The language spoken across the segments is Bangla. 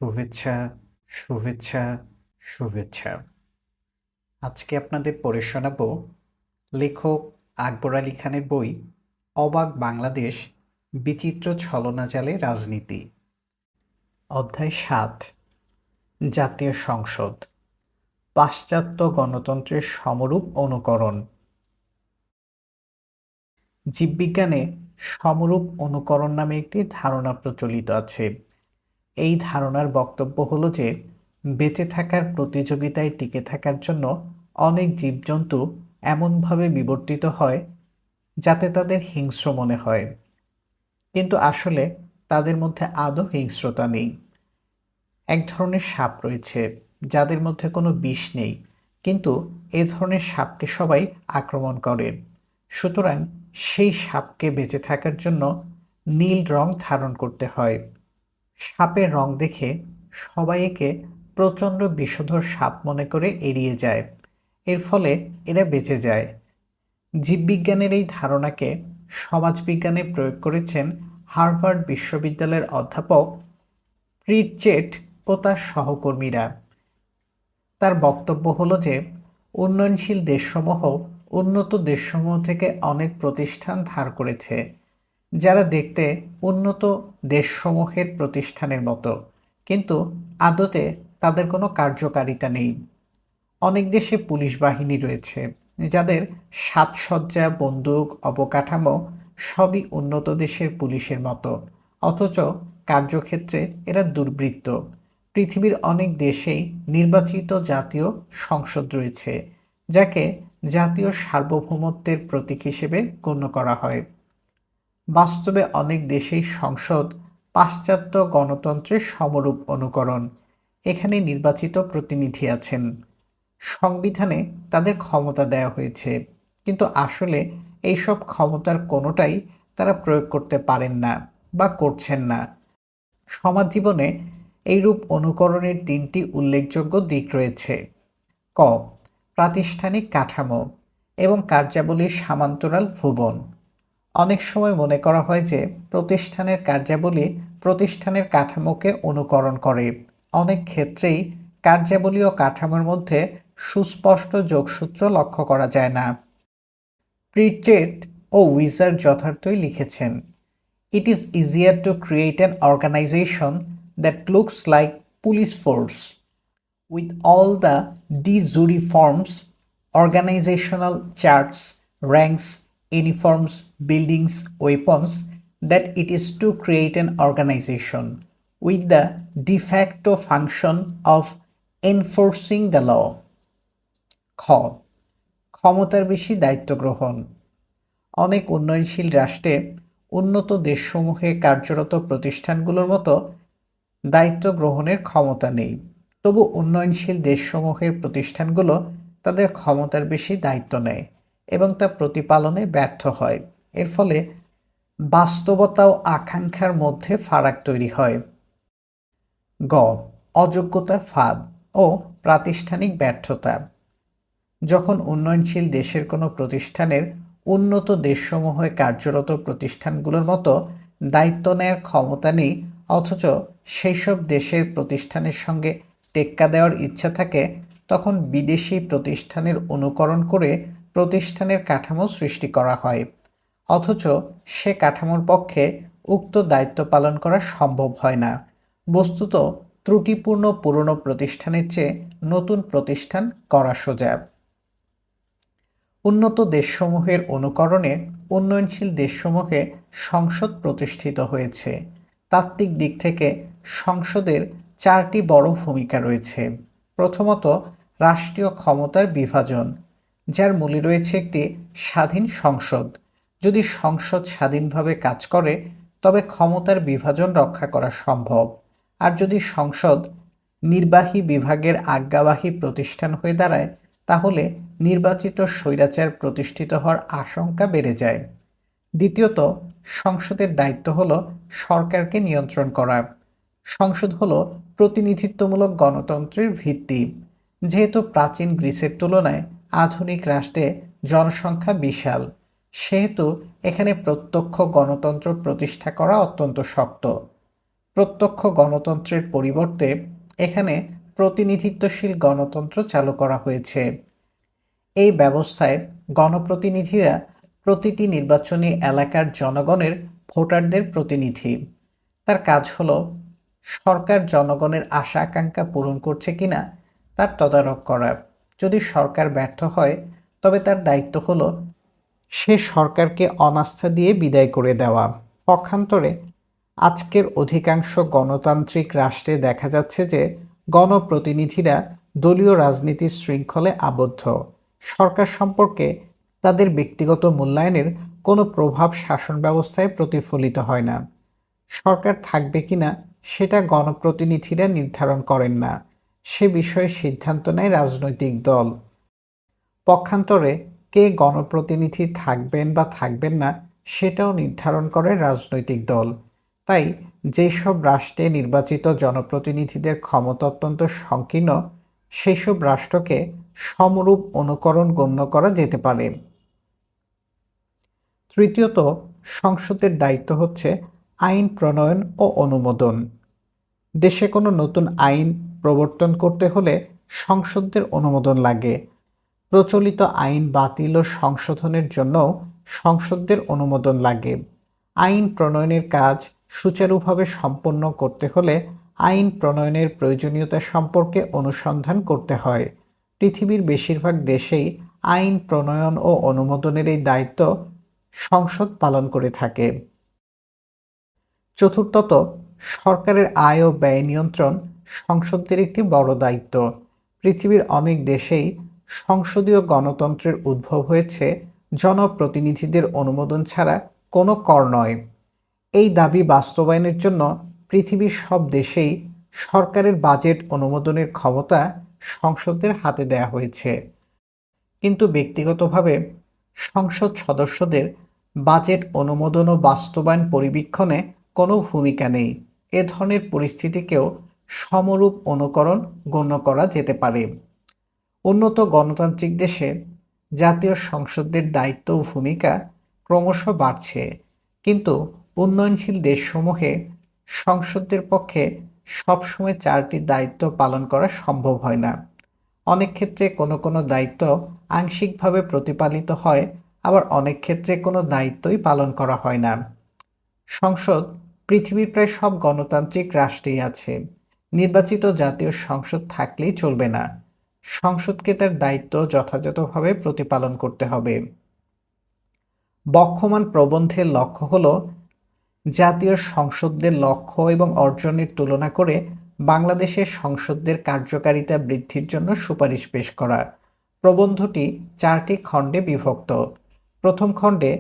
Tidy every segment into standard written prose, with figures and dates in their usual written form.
শুভেচ্ছা, শুভেচ্ছা, শুভেচ্ছা। আজকে আপনাদের পড়ে শোনাব লেখক আকবর আলী খানের বই অবাক বাংলাদেশ, বিচিত্র ছলনাজালে রাজনীতি। অধ্যায় ৭, জাতীয় সংসদ, পাশ্চাত্য গণতন্ত্রের সমরূপ অনুকরণ। জীববিজ্ঞানে সমরূপ অনুকরণ নামে একটি ধারণা প্রচলিত আছে। এই ধারণার বক্তব্য হলো যে বেঁচে থাকার প্রতিযোগিতায় টিকে থাকার জন্য অনেক জীবজন্তু এমনভাবে বিবর্তিত হয় যাতে তাদের হিংস্র মনে হয়, কিন্তু আসলে তাদের মধ্যে আদৌ হিংস্রতা নেই। এক ধরনের সাপ রয়েছে যাদের মধ্যে কোনো বিষ নেই, কিন্তু এ ধরনের সাপকে সবাই আক্রমণ করে। সুতরাং সেই সাপকে বেঁচে থাকার জন্য নীল রং ধারণ করতে হয়। সাপের রং দেখে সবাই একে প্রচণ্ড বিষধর সাপ মনে করে এড়িয়ে যায়। এর ফলে এরা বেঁচে যায়। জীববিজ্ঞানের এই ধারণাকে সমাজবিজ্ঞানে প্রয়োগ করেছেন হার্ভার্ড বিশ্ববিদ্যালয়ের অধ্যাপক প্রিটজেট ও তার সহকর্মীরা। তার বক্তব্য হলো যে উন্নয়নশীল দেশসমূহ উন্নত দেশসমূহ থেকে অনেক প্রতিষ্ঠান ধার করেছে, যারা দেখতে উন্নত দেশসমূহের প্রতিষ্ঠানের মতো, কিন্তু আদতে তাদের কোনো কার্যকারিতা নেই। অনেক দেশে পুলিশ বাহিনী রয়েছে যাদের সাজসজ্জা, বন্দুক, অবকাঠামো সবই উন্নত দেশের পুলিশের মতো, অথচ কার্যক্ষেত্রে এরা দুর্বৃত্ত। পৃথিবীর অনেক দেশেই নির্বাচিত জাতীয় সংসদ রয়েছে, যাকে জাতীয় সার্বভৌমত্বের প্রতীক হিসেবে গণ্য করা হয়। বাস্তবে অনেক দেশেই সংসদ পাশ্চাত্য গণতন্ত্রের সমরূপ অনুকরণ। এখানে নির্বাচিত প্রতিনিধি আছেন, সংবিধানে তাদের ক্ষমতা দেওয়া হয়েছে, কিন্তু আসলে এইসব ক্ষমতার কোনোটাই তারা প্রয়োগ করতে পারেন না বা করছেন না। সমাজ জীবনে এইরূপ অনুকরণের ৩টি উল্লেখযোগ্য দিক রয়েছে। ক. প্রাতিষ্ঠানিক কাঠামো এবং কার্যাবলীর সমান্তরাল ভুবন। অনেক সময় মনে করা হয় যে প্রতিষ্ঠানের কার্যাবলী প্রতিষ্ঠানের কাঠামোকে অনুকরণ করে। অনেক ক্ষেত্রেই কার্যাবলী ও কাঠামোর মধ্যে সুস্পষ্ট যোগসূত্র লক্ষ্য করা যায় না। প্রিটজেট ও উইজার যথার্থই লিখেছেন, "It is easier to create an organization that looks like police force with all the de jure forms, organizational charts, ranks, uniforms, buildings, weapons, that it is to create an organization with the de facto function of enforcing the law." খ. ক্ষমতার বেশি দায়িত্ব গ্রহণ। অনেক উন্নয়নশীল রাষ্ট্রে উন্নত দেশসমূহে কার্যরত প্রতিষ্ঠানগুলোর মতো দায়িত্ব গ্রহণের ক্ষমতা নেই, তবু উন্নয়নশীল দেশসমূহের প্রতিষ্ঠানগুলো তাদের ক্ষমতার বেশি দায়িত্ব নেয় এবং তা প্রতিপালনে ব্যর্থ হয়। এর ফলে বাস্তবতা ও আকাঙ্ক্ষার মধ্যে ফারাক তৈরি হয়। গ. অযোগ্যতার ফাঁদ ও প্রাতিষ্ঠানিক ব্যর্থতা। যখন উন্নয়নশীল দেশের কোনো প্রতিষ্ঠানের উন্নত দেশসমূহে কার্যরত প্রতিষ্ঠানগুলোর মতো দায়িত্ব নেয়ার ক্ষমতা নেই, অথচ সেই সব দেশের প্রতিষ্ঠানের সঙ্গে টেক্কা দেওয়ার ইচ্ছা থাকে, তখন বিদেশি প্রতিষ্ঠানের অনুকরণ করে প্রতিষ্ঠানের কাঠামো সৃষ্টি করা হয়, অথচ সে কাঠামোর পক্ষে উক্ত দায়িত্ব পালন করা সম্ভব হয় না। বস্তুত ত্রুটিপূর্ণ পুরনো প্রতিষ্ঠানের চেয়ে নতুন প্রতিষ্ঠান করা সোজা। উন্নত দেশসমূহের অনুকরণে উন্নয়নশীল দেশসমূহে সংসদ প্রতিষ্ঠিত হয়েছে। তাত্ত্বিক দিক থেকে সংসদের 4টি বড় ভূমিকা রয়েছে। প্রথমত, রাষ্ট্রীয় ক্ষমতার বিভাজন, যার মূলে রয়েছে একটি স্বাধীন সংসদ। যদি সংসদ স্বাধীনভাবে কাজ করে তবে ক্ষমতার বিভাজন রক্ষা করা সম্ভব। আর যদি সংসদ নির্বাহী বিভাগের আজ্ঞাবাহী প্রতিষ্ঠান হয়ে দাঁড়ায়, তাহলে নির্বাচিত স্বৈরাচার প্রতিষ্ঠিত হওয়ার আশঙ্কা বেড়ে যায়। দ্বিতীয়ত, সংসদের দায়িত্ব হল সরকারকে নিয়ন্ত্রণ করা। সংসদ হল প্রতিনিধিত্বমূলক গণতন্ত্রের ভিত্তি। যেহেতু প্রাচীন গ্রিসের তুলনায় আধুনিক রাষ্ট্রে জনসংখ্যা বিশাল, সেহেতু এখানে প্রত্যক্ষ গণতন্ত্র প্রতিষ্ঠা করা অত্যন্ত শক্ত। প্রত্যক্ষ গণতন্ত্রের পরিবর্তে এখানে প্রতিনিধিত্বশীল গণতন্ত্র চালু করা হয়েছে। এই ব্যবস্থায় গণপ্রতিনিধিরা প্রতিটি নির্বাচনী এলাকার জনগণের ভোটারদের প্রতিনিধি। তার কাজ হলো সরকার জনগণের আশা আকাঙ্ক্ষা পূরণ করছে কিনা তার তদারক করা। যদি সরকার ব্যর্থ হয় তবে তার দায়িত্ব হলো সে সরকারকে অনাস্থা দিয়ে বিদায় করে দেওয়া। পক্ষান্তরে আজকের অধিকাংশ গণতান্ত্রিক রাষ্ট্রে দেখা যাচ্ছে যে গণপ্রতিনিধিরা দলীয় রাজনীতির শৃঙ্খলে আবদ্ধ। সরকার সম্পর্কে তাদের ব্যক্তিগত মূল্যায়নের কোনো প্রভাব শাসন ব্যবস্থায় প্রতিফলিত হয় না। সরকার থাকবে কিনা সেটা গণপ্রতিনিধিরা নির্ধারণ করেন না, সে বিষয়ে সিদ্ধান্ত নেয় রাজনৈতিক দল। পক্ষান্তরে কে গণপ্রতিনিধি থাকবেন বা থাকবেন না সেটাও নির্ধারণ করে রাজনৈতিক দল। তাই যেসব রাষ্ট্রে নির্বাচিত জনপ্রতিনিধিদের ক্ষমতা অত্যন্ত সংকীর্ণ সেই সব রাষ্ট্রকে সমরূপ অনুকরণ গণ্য করা যেতে পারে। তৃতীয়ত, সংসদের দায়িত্ব হচ্ছে আইন প্রণয়ন ও অনুমোদন। দেশে কোনো নতুন আইন প্রবর্তন করতে হলে সংসদের অনুমোদন লাগে। প্রচলিত আইন বাতিল ও সংশোধনের জন্যও সংসদের অনুমোদন লাগে। আইন প্রণয়নের কাজ সুচারুভাবে সম্পন্ন করতে হলে আইন প্রণয়নের প্রয়োজনীয়তা সম্পর্কে অনুসন্ধান করতে হয়। পৃথিবীর বেশিরভাগ দেশেই আইন প্রণয়ন ও অনুমোদনের এই দায়িত্ব সংসদ পালন করে থাকে। চতুর্থত, সরকারের আয় ও ব্যয় নিয়ন্ত্রণ সংসদের একটি বড় দায়িত্ব। পৃথিবীর অনেক দেশেই সংসদীয় গণতন্ত্রের উদ্ভব হয়েছে জনপ্রতিনিধিদের অনুমোদন ছাড়া কোনো কর নয়। এই দাবি বাস্তবায়নের জন্য পৃথিবীর সব দেশেই সরকারের বাজেট অনুমোদনের ক্ষমতা সংসদের হাতে দেয়া হয়েছে। কিন্তু ব্যক্তিগতভাবে সংসদ সদস্যদের বাজেট অনুমোদন ও বাস্তবায়ন পরিবীক্ষণে কোনো ভূমিকা নেই। এ ধরনের পরিস্থিতিকেও সমরূপ অনুকরণ গণ্য করা যেতে পারে। উন্নত গণতান্ত্রিক দেশে জাতীয় সংসদের দায়িত্ব ও ভূমিকা ক্রমশ বাড়ছে, কিন্তু উন্নয়নশীল দেশসমূহে সংসদের পক্ষে সবসময় চারটি দায়িত্ব পালন করা সম্ভব হয় না। অনেক ক্ষেত্রে কোনো কোনো দায়িত্ব আংশিকভাবে প্রতিপালিত হয়, আবার অনেক ক্ষেত্রে কোনো দায়িত্বই পালন করা হয় না। সংসদ পৃথিবীর প্রায় সব গণতান্ত্রিক রাষ্ট্রেই আছে। নির্বাচিত জাতীয় সংসদ থাকলেই চলবে না, সংসদকে তার দায়িত্ব যথাযথভাবে প্রতিপালন করতে হবে। বক্ষমান প্রবন্ধের লক্ষ্য হল জাতীয় সংসদদের লক্ষ্য এবং অর্জনের তুলনা করে বাংলাদেশের সংসদদের কার্যকারিতা বৃদ্ধির জন্য সুপারিশ পেশ করা। প্রবন্ধটি 4টি খণ্ডে বিভক্ত। প্রথম খণ্ডে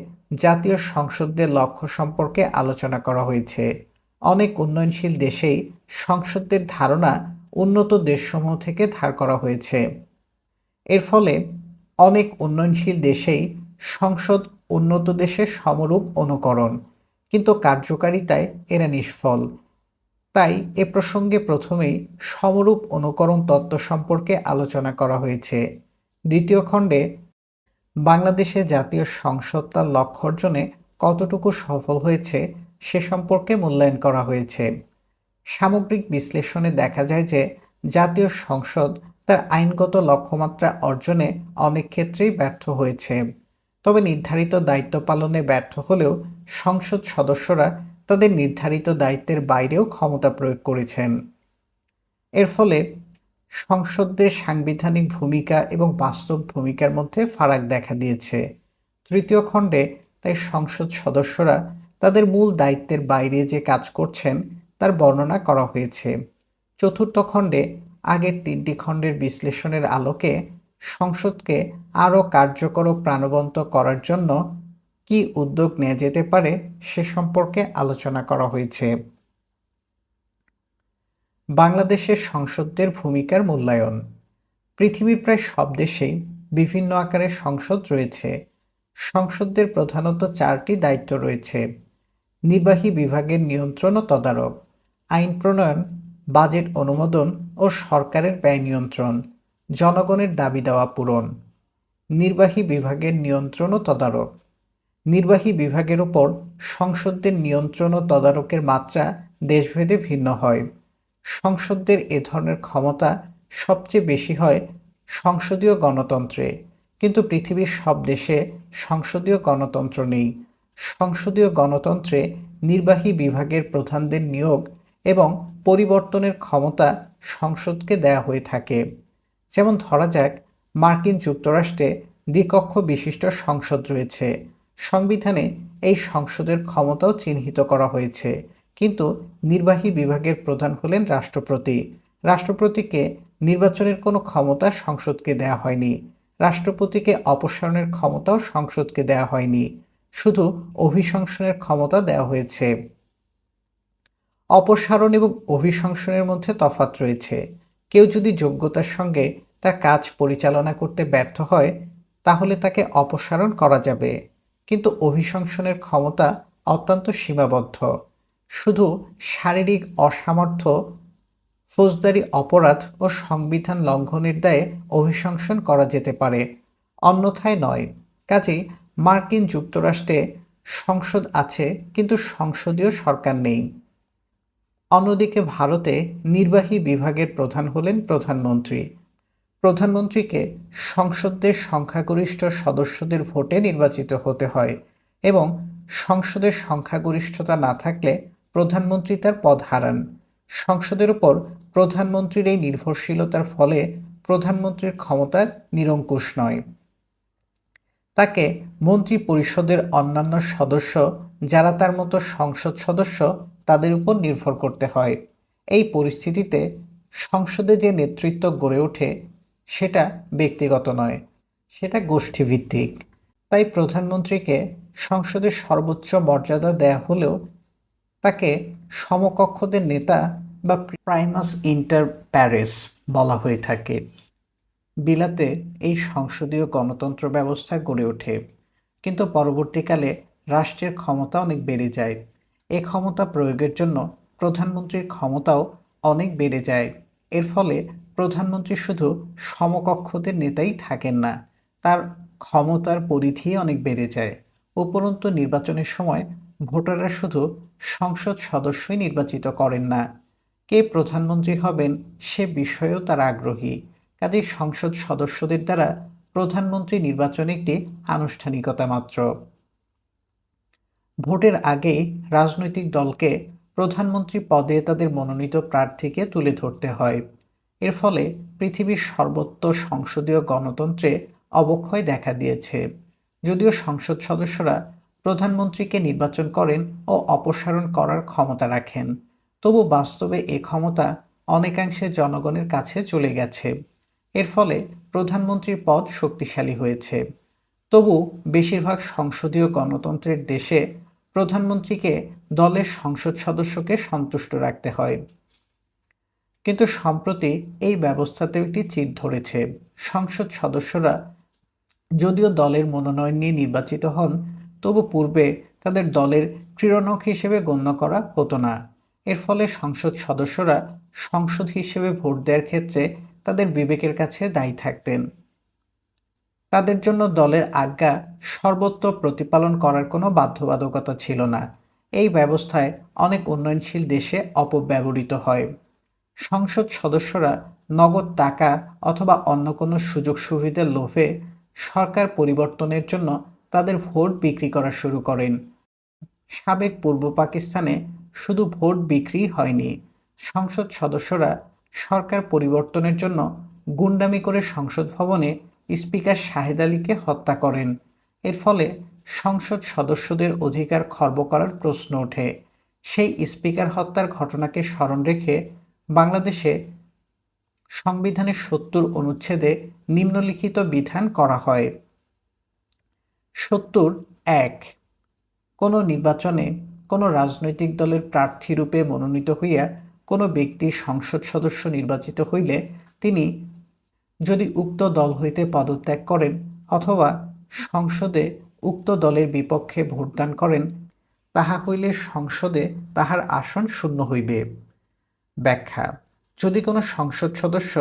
জাতীয় সংসদদের লক্ষ্য সম্পর্কে আলোচনা করা হয়েছে। অনেক উন্নয়নশীল দেশেই সংসদদের ধারণা উন্নত দেশসমূহ থেকে ধার করা হয়েছে। এর ফলে অনেক উন্নয়নশীল দেশেই সংসদ উন্নত দেশের সমরূপ অনুকরণ, কিন্তু কার্যকারিতায় এরা নিষ্ফল। তাই এ প্রসঙ্গে প্রথমেই সমরূপ অনুকরণ তত্ত্ব সম্পর্কে আলোচনা করা হয়েছে। দ্বিতীয় খণ্ডে বাংলাদেশে জাতীয় সংসদ তার লক্ষ্য অর্জনে কতটুকু সফল হয়েছে সে সম্পর্কে মূল্যায়ন করা হয়েছে। সামগ্রিক বিশ্লেষণে দেখা যায় যে জাতীয় সংসদ তার আইনগত লক্ষ্যমাত্রা অর্জনে অনেক ক্ষেত্রেই ব্যর্থ হয়েছে। তবে নির্ধারিত দায়িত্ব পালনে ব্যর্থ হলেও সংসদ সদস্যরা তাদের নির্ধারিত দায়িত্বের বাইরেও ক্ষমতা প্রয়োগ করেছেন। এর ফলে সংসদের সাংবিধানিক ভূমিকা এবং বাস্তব ভূমিকার মধ্যে ফারাক দেখা দিয়েছে। তৃতীয় খণ্ডে তাই সংসদ সদস্যরা তাদের মূল দায়িত্বের বাইরে যে কাজ করছেন তার বর্ণনা করা হয়েছে। চতুর্থ খণ্ডে আগের 3টি খণ্ডের বিশ্লেষণের আলোকে সংসদকে আরও কার্যকর ও প্রাণবন্ত করার জন্য কী উদ্যোগ নেওয়া যেতে পারে সে সম্পর্কে আলোচনা করা হয়েছে। বাংলাদেশের সংসদের ভূমিকার মূল্যায়ন। পৃথিবীর প্রায় সব দেশেই বিভিন্ন আকারের সংসদ রয়েছে। সংসদের প্রধানত 4টি দায়িত্ব রয়েছে: নির্বাহী বিভাগের নিয়ন্ত্রণ ও তদারক, আইন প্রণয়ন, বাজেট অনুমোদন ও সরকারের ব্যয় নিয়ন্ত্রণ, জনগণের দাবি দেওয়া পূরণ। নির্বাহী বিভাগের নিয়ন্ত্রণ ও তদারক। নির্বাহী বিভাগের উপর সংসদের নিয়ন্ত্রণ ও তদারকের মাত্রা দেশভেদে ভিন্ন হয়। সংসদদের এ ধরনের ক্ষমতা সবচেয়ে বেশি হয় সংসদীয় গণতন্ত্রে, কিন্তু পৃথিবীর সব দেশে সংসদীয় গণতন্ত্র নেই। সংসদীয় গণতন্ত্রে নির্বাহী বিভাগের প্রধানদের নিয়োগ এবং পরিবর্তনের ক্ষমতা সংসদকে দেয়া হয়ে থাকে। যেমন ধরা যাক, মার্কিন যুক্তরাষ্ট্রে দ্বিকক্ষ বিশিষ্ট সংসদ রয়েছে। সংবিধানে এই সংসদের ক্ষমতাও চিহ্নিত করা হয়েছে, কিন্তু নির্বাহী বিভাগের প্রধান হলেন রাষ্ট্রপতি। রাষ্ট্রপতিকে নির্বাচনের কোনো ক্ষমতা সংসদকে দেয়া হয়নি। রাষ্ট্রপতিকে অপসারণের ক্ষমতাও সংসদকে দেয়া হয়নি, শুধু অভিশংসনের ক্ষমতা দেওয়া হয়েছে। অপসারণ এবং অভিশংসনের মধ্যে তফাৎ রয়েছে। কেউ যদি যোগ্যতার সঙ্গে তার কাজ পরিচালনা করতে ব্যর্থ হয়, তাহলে তাকে অপসারণ করা যাবে, কিন্তু অভিশংসনের ক্ষমতা অত্যন্ত সীমাবদ্ধ। শুধু শারীরিক অসামর্থ্য, ফৌজদারি অপরাধ ও সংবিধান লঙ্ঘনের দায়ে অভিশংসন করা যেতে পারে, অন্যথায় নয়। কাজেই মার্কিন যুক্তরাষ্ট্রে সংসদ আছে, কিন্তু সংসদীয় সরকার নেই। অন্যদিকে ভারতে নির্বাহী বিভাগের প্রধান হলেন প্রধানমন্ত্রী। প্রধানমন্ত্রীকে সংসদের সংখ্যাগরিষ্ঠ সদস্যদের ভোটে নির্বাচিত হতে হয় এবং সংসদের সংখ্যাগরিষ্ঠতা না থাকলে প্রধানমন্ত্রী তার পদ হারান। সংসদের উপর প্রধানমন্ত্রীর এই নির্ভরশীলতার ফলে প্রধানমন্ত্রীর ক্ষমতা নিরঙ্কুশ নয়। তাকে মন্ত্রী পরিষদের অন্যান্য সদস্য, যারা তার মতো সংসদ সদস্য, তাদের উপর নির্ভর করতে হয়। এই পরিস্থিতিতে সংসদে যে নেতৃত্ব গড়ে ওঠে সেটা ব্যক্তিগত নয়, সেটা গোষ্ঠীভিত্তিক। তাই প্রধানমন্ত্রীকে সংসদের সর্বোচ্চ মর্যাদা দেয়া হলেও তাকে সমকক্ষদের নেতা বা প্রাইমাস ইন্টার প্যারেস বলা হয়ে থাকে। বিলাতে এই সংসদীয় গণতন্ত্র ব্যবস্থা গড়ে ওঠে, কিন্তু পরবর্তীকালে রাষ্ট্রের ক্ষমতা অনেক বেড়ে যায়। এ ক্ষমতা প্রয়োগের জন্য প্রধানমন্ত্রীর ক্ষমতাও অনেক বেড়ে যায়। এর ফলে প্রধানমন্ত্রী শুধু সমকক্ষদের নেতাই থাকেন না, তার ক্ষমতার পরিধি অনেক বেড়ে যায়। উপরন্তু নির্বাচনের সময় ভোটাররা শুধু সংসদ সদস্যই নির্বাচিত করেন না, কে প্রধানমন্ত্রী হবেন সে বিষয়েও তারা আগ্রহী। কাজেই সংসদ সদস্যদের দ্বারা প্রধানমন্ত্রী নির্বাচন একটি আনুষ্ঠানিকতা মাত্র। ভোটের আগে রাজনৈতিক দলকে প্রধানমন্ত্রী পদে তাদের মনোনীত প্রার্থীকে তুলে ধরতে হয়। এর ফলে পৃথিবীর সর্বত্র সংসদীয় গণতন্ত্রে অবক্ষয় দেখা দিয়েছে। যদিও সংসদ সদস্যরা প্রধানমন্ত্রীকে নির্বাচন করেন ও অপসারণ করার ক্ষমতা রাখেন, তবু বাস্তবে এ ক্ষমতা অনেকাংশে জনগণের কাছে চলে গেছে। এর ফলে প্রধানমন্ত্রীর পদ শক্তিশালী হয়েছে। তবু বেশিরভাগ সংসদীয় গণতন্ত্রের দেশে প্রধানমন্ত্রীকে দলের সংসদ সদস্যকে সন্তুষ্ট রাখতে হয়। কিন্তু সম্প্রতি এই ব্যবস্থাতেও একটি চির ধরেছে। সংসদ সদস্যরা যদিও দলের মনোনয়ন নিয়ে নির্বাচিত হন, তবু পূর্বে তাদের দলের ক্রীড়নক হিসেবে গণ্য করা হতো না। এর ফলে সংসদ সদস্যরা সংসদ হিসেবে ভোট দেওয়ার ক্ষেত্রে তাদের বিবেকের কাছে দায়ী থাকতেন। তাদের জন্য দলের আজ্ঞা সর্বত্র প্রতিপালন করার কোনো বাধ্যবাধকতা ছিল না। এই ব্যবস্থায় অনেক উন্নয়নশীল দেশে অপব্যবহৃত হয়। সংসদ সদস্যরা নগদ টাকা অথবা অন্য কোনো সুযোগ সুবিধার লোভে সরকার পরিবর্তনের জন্য তাদের ভোট বিক্রি করা শুরু করেন। সাবেক পূর্ব পাকিস্তানে শুধু ভোট বিক্রি হয়নি, সংসদ সদস্যরা সরকার পরিবর্তনের জন্য গুন্ডামি করে সংসদ ভবনে স্পিকার শাহেদ আলীকে হত্যা করেন। এর ফলে সংসদ সদস্যদের অধিকার খর্ব করার প্রশ্ন ওঠে। সেই স্পিকার হত্যার ঘটনাকে স্মরণ রেখে বাংলাদেশে সংবিধানের ৭০ অনুচ্ছেদে নিম্নলিখিত বিধান করা হয়। ৭০(১) কোনো নির্বাচনে কোনো রাজনৈতিক দলের প্রার্থীরূপে মনোনীত হইয়া কোনো ব্যক্তি সংসদ সদস্য নির্বাচিত হইলে তিনি যদি উক্ত দল হইতে পদত্যাগ করেন অথবা সংসদে উক্ত দলের বিপক্ষে ভোটদান করেন, তাহা হইলে সংসদে তাহার আসন শূন্য হইবে। ব্যাখ্যা: যদি কোনো সংসদ সদস্য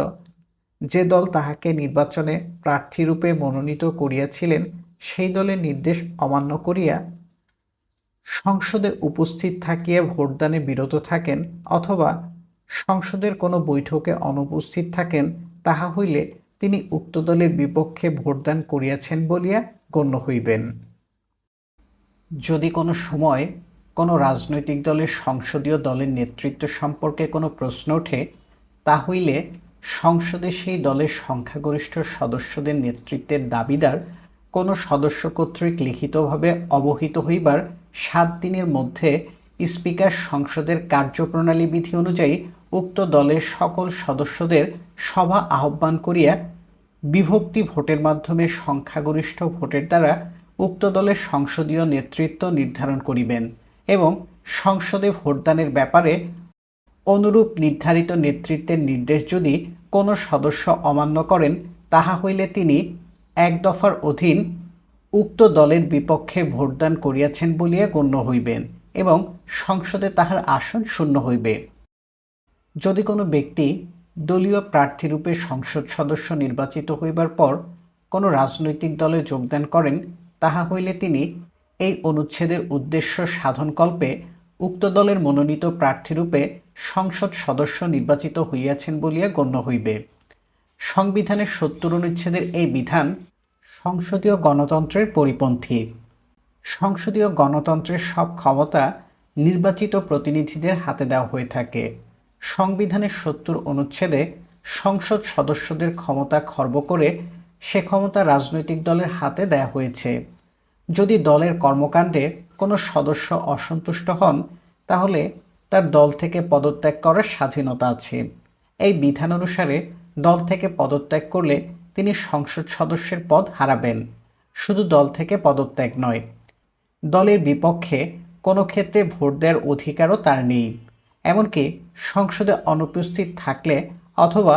যে দল তাহাকে নির্বাচনে প্রার্থীরূপে মনোনীত করিয়াছিলেন সেই দলের নির্দেশ অমান্য করিয়া সংসদে উপস্থিত থাকিয়া ভোটদানে বিরত থাকেন অথবা সংসদের কোনো বৈঠকে অনুপস্থিত থাকেন, তাহা হইলে তিনি উক্ত দলের বিপক্ষে ভোটদান করিয়াছেন বলিয়া গণ্য হইবেন। যদি কোনো সময় কোনো রাজনৈতিক দলের সংসদীয় দলের নেতৃত্ব সম্পর্কে কোনো প্রশ্ন ওঠে, তা হইলে সংসদে সেই দলের সংখ্যাগরিষ্ঠ সদস্যদের নেতৃত্বের দাবিদার কোনো সদস্য কর্তৃক লিখিতভাবে অবহিত হইবার 7 দিনের মধ্যে স্পিকার সংসদের কার্যপ্রণালী বিধি অনুযায়ী উক্ত দলের সকল সদস্যদের সভা আহ্বান করিয়া বিভক্তি ভোটের মাধ্যমে সংখ্যাগরিষ্ঠ ভোটের দ্বারা উক্ত দলের সংসদীয় নেতৃত্ব নির্ধারণ করিবেন এবং সংসদে ভোটদানের ব্যাপারে অনুরূপ নির্ধারিত নেতৃত্বের নির্দেশ যদি কোনো সদস্য অমান্য করেন, তাহা হইলে তিনি এক দফার অধীন উক্ত দলের বিপক্ষে ভোটদান করিয়াছেন বলিয়া গণ্য হইবেন এবং সংসদে তাহার আসন শূন্য হইবে। যদি কোনো ব্যক্তি দলীয় প্রার্থীরূপে সংসদ সদস্য নির্বাচিত হইবার পর কোনো রাজনৈতিক দলে যোগদান করেন, তাহা হইলে তিনি এই অনুচ্ছেদের উদ্দেশ্য সাধনকল্পে উক্ত দলের মনোনীত প্রার্থীরূপে সংসদ সদস্য নির্বাচিত হইয়াছেন বলিয়া গণ্য হইবে। সংবিধানের 70 অনুচ্ছেদের এই বিধান সংসদীয় গণতন্ত্রের পরিপন্থী। সংসদীয় গণতন্ত্রের সব ক্ষমতা নির্বাচিত প্রতিনিধিদের হাতে দেওয়া হয়ে থাকে। সংবিধানের 70 অনুচ্ছেদে সংসদ সদস্যদের ক্ষমতা খর্ব করে সে ক্ষমতা রাজনৈতিক দলের হাতে দেওয়া হয়েছে। যদি দলের কর্মকাণ্ডে কোনো সদস্য অসন্তুষ্ট হন, তাহলে তার দল থেকে পদত্যাগ করার স্বাধীনতা আছে। এই বিধান অনুসারে দল থেকে পদত্যাগ করলে তিনি সংসদ সদস্যের পদ হারাবেন। শুধু দল থেকে পদত্যাগ নয়, দলের বিপক্ষে কোনো ক্ষেত্রে ভোট দেওয়ার অধিকারও তার নেই। এমনকি সংসদে অনুপস্থিত থাকলে অথবা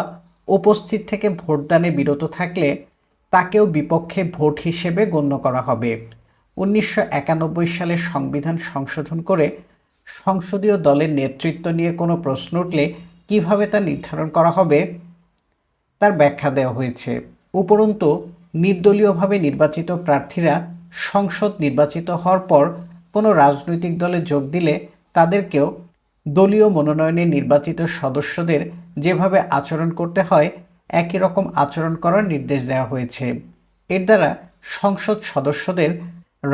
উপস্থিত থেকে ভোটদানে বিরত থাকলে তাকেও বিপক্ষে ভোট হিসেবে গণ্য করা হবে। 1991 সালে সংবিধান সংশোধন করে সংসদীয় দলের নেতৃত্ব নিয়ে কোনো প্রশ্ন উঠলে কীভাবে তা নির্ধারণ করা হবে তার ব্যাখ্যা দেওয়া হয়েছে। উপরন্তু নির্দলীয়ভাবে নির্বাচিত প্রার্থীরা সংসদ নির্বাচিত হওয়ার পর কোনো রাজনৈতিক দলে যোগ দিলে তাদেরকেও দলীয় মনোনয়নে নির্বাচিত সদস্যদের যেভাবে আচরণ করতে হয় একই রকম আচরণ করার নির্দেশ দেওয়া হয়েছে। এর দ্বারা সংসদ সদস্যদের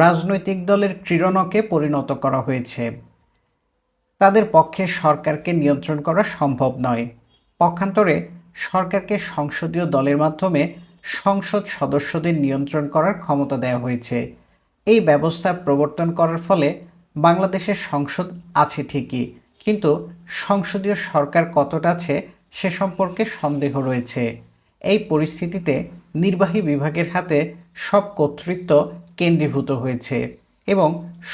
রাজনৈতিক দলের ক্রীড়নকে পরিণত করা হয়েছে। তাদের পক্ষে সরকারকে নিয়ন্ত্রণ করা সম্ভব নয়। পক্ষান্তরে সরকারকে সংসদীয় দলের মাধ্যমে সংসদ সদস্যদের নিয়ন্ত্রণ করার ক্ষমতা দেওয়া হয়েছে। এই ব্যবস্থা প্রবর্তন করার ফলে বাংলাদেশের সংসদ আছে ঠিকই, কিন্তু সংসদীয় সরকার কতটা আছে সে সম্পর্কে সন্দেহ রয়েছে। এই পরিস্থিতিতে নির্বাহী বিভাগের হাতে সব কর্তৃত্ব কেন্দ্রীভূত হয়েছে এবং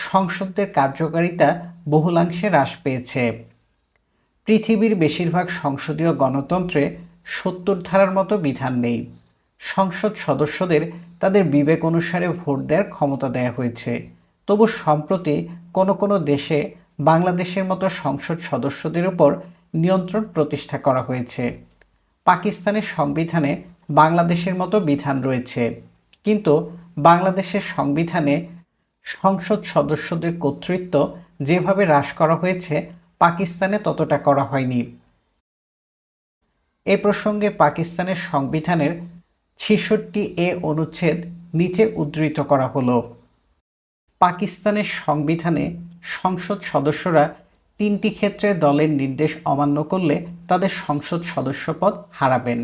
সংসদের কার্যকারিতা বহুলাংশে হ্রাস পেয়েছে। পৃথিবীর বেশিরভাগ সংসদীয় গণতন্ত্রে 70 ধারার মতো বিধান নেই। সংসদ সদস্যদের তাদের বিবেক অনুসারে ভোট দেওয়ার ক্ষমতা দেওয়া হয়েছে। তবু সম্প্রতি কোনো কোনো দেশে বাংলাদেশের মতো সংসদ সদস্যদের উপর নিয়ন্ত্রণ প্রতিষ্ঠা করা হয়েছে। পাকিস্তানের সংবিধানে বাংলাদেশের মতো বিধান রয়েছে, কিন্তু বাংলাদেশের সংবিধানে সংসদ সদস্যদের কর্তৃত্ব যেভাবে হ্রাস করা হয়েছে পাকিস্তানে ততটা করা হয়নি। এ প্রসঙ্গে পাকিস্তানের সংবিধানের 66A অনুচ্ছেদ নিচে উদ্ধৃত করা হলো। পাকিস্তানের সংবিধানে সংসদ সদস্যরা 3টি ক্ষেত্রে দলের নির্দেশ অমান্য করলে তাদের সংসদ সদস্যপদ হারাবেন।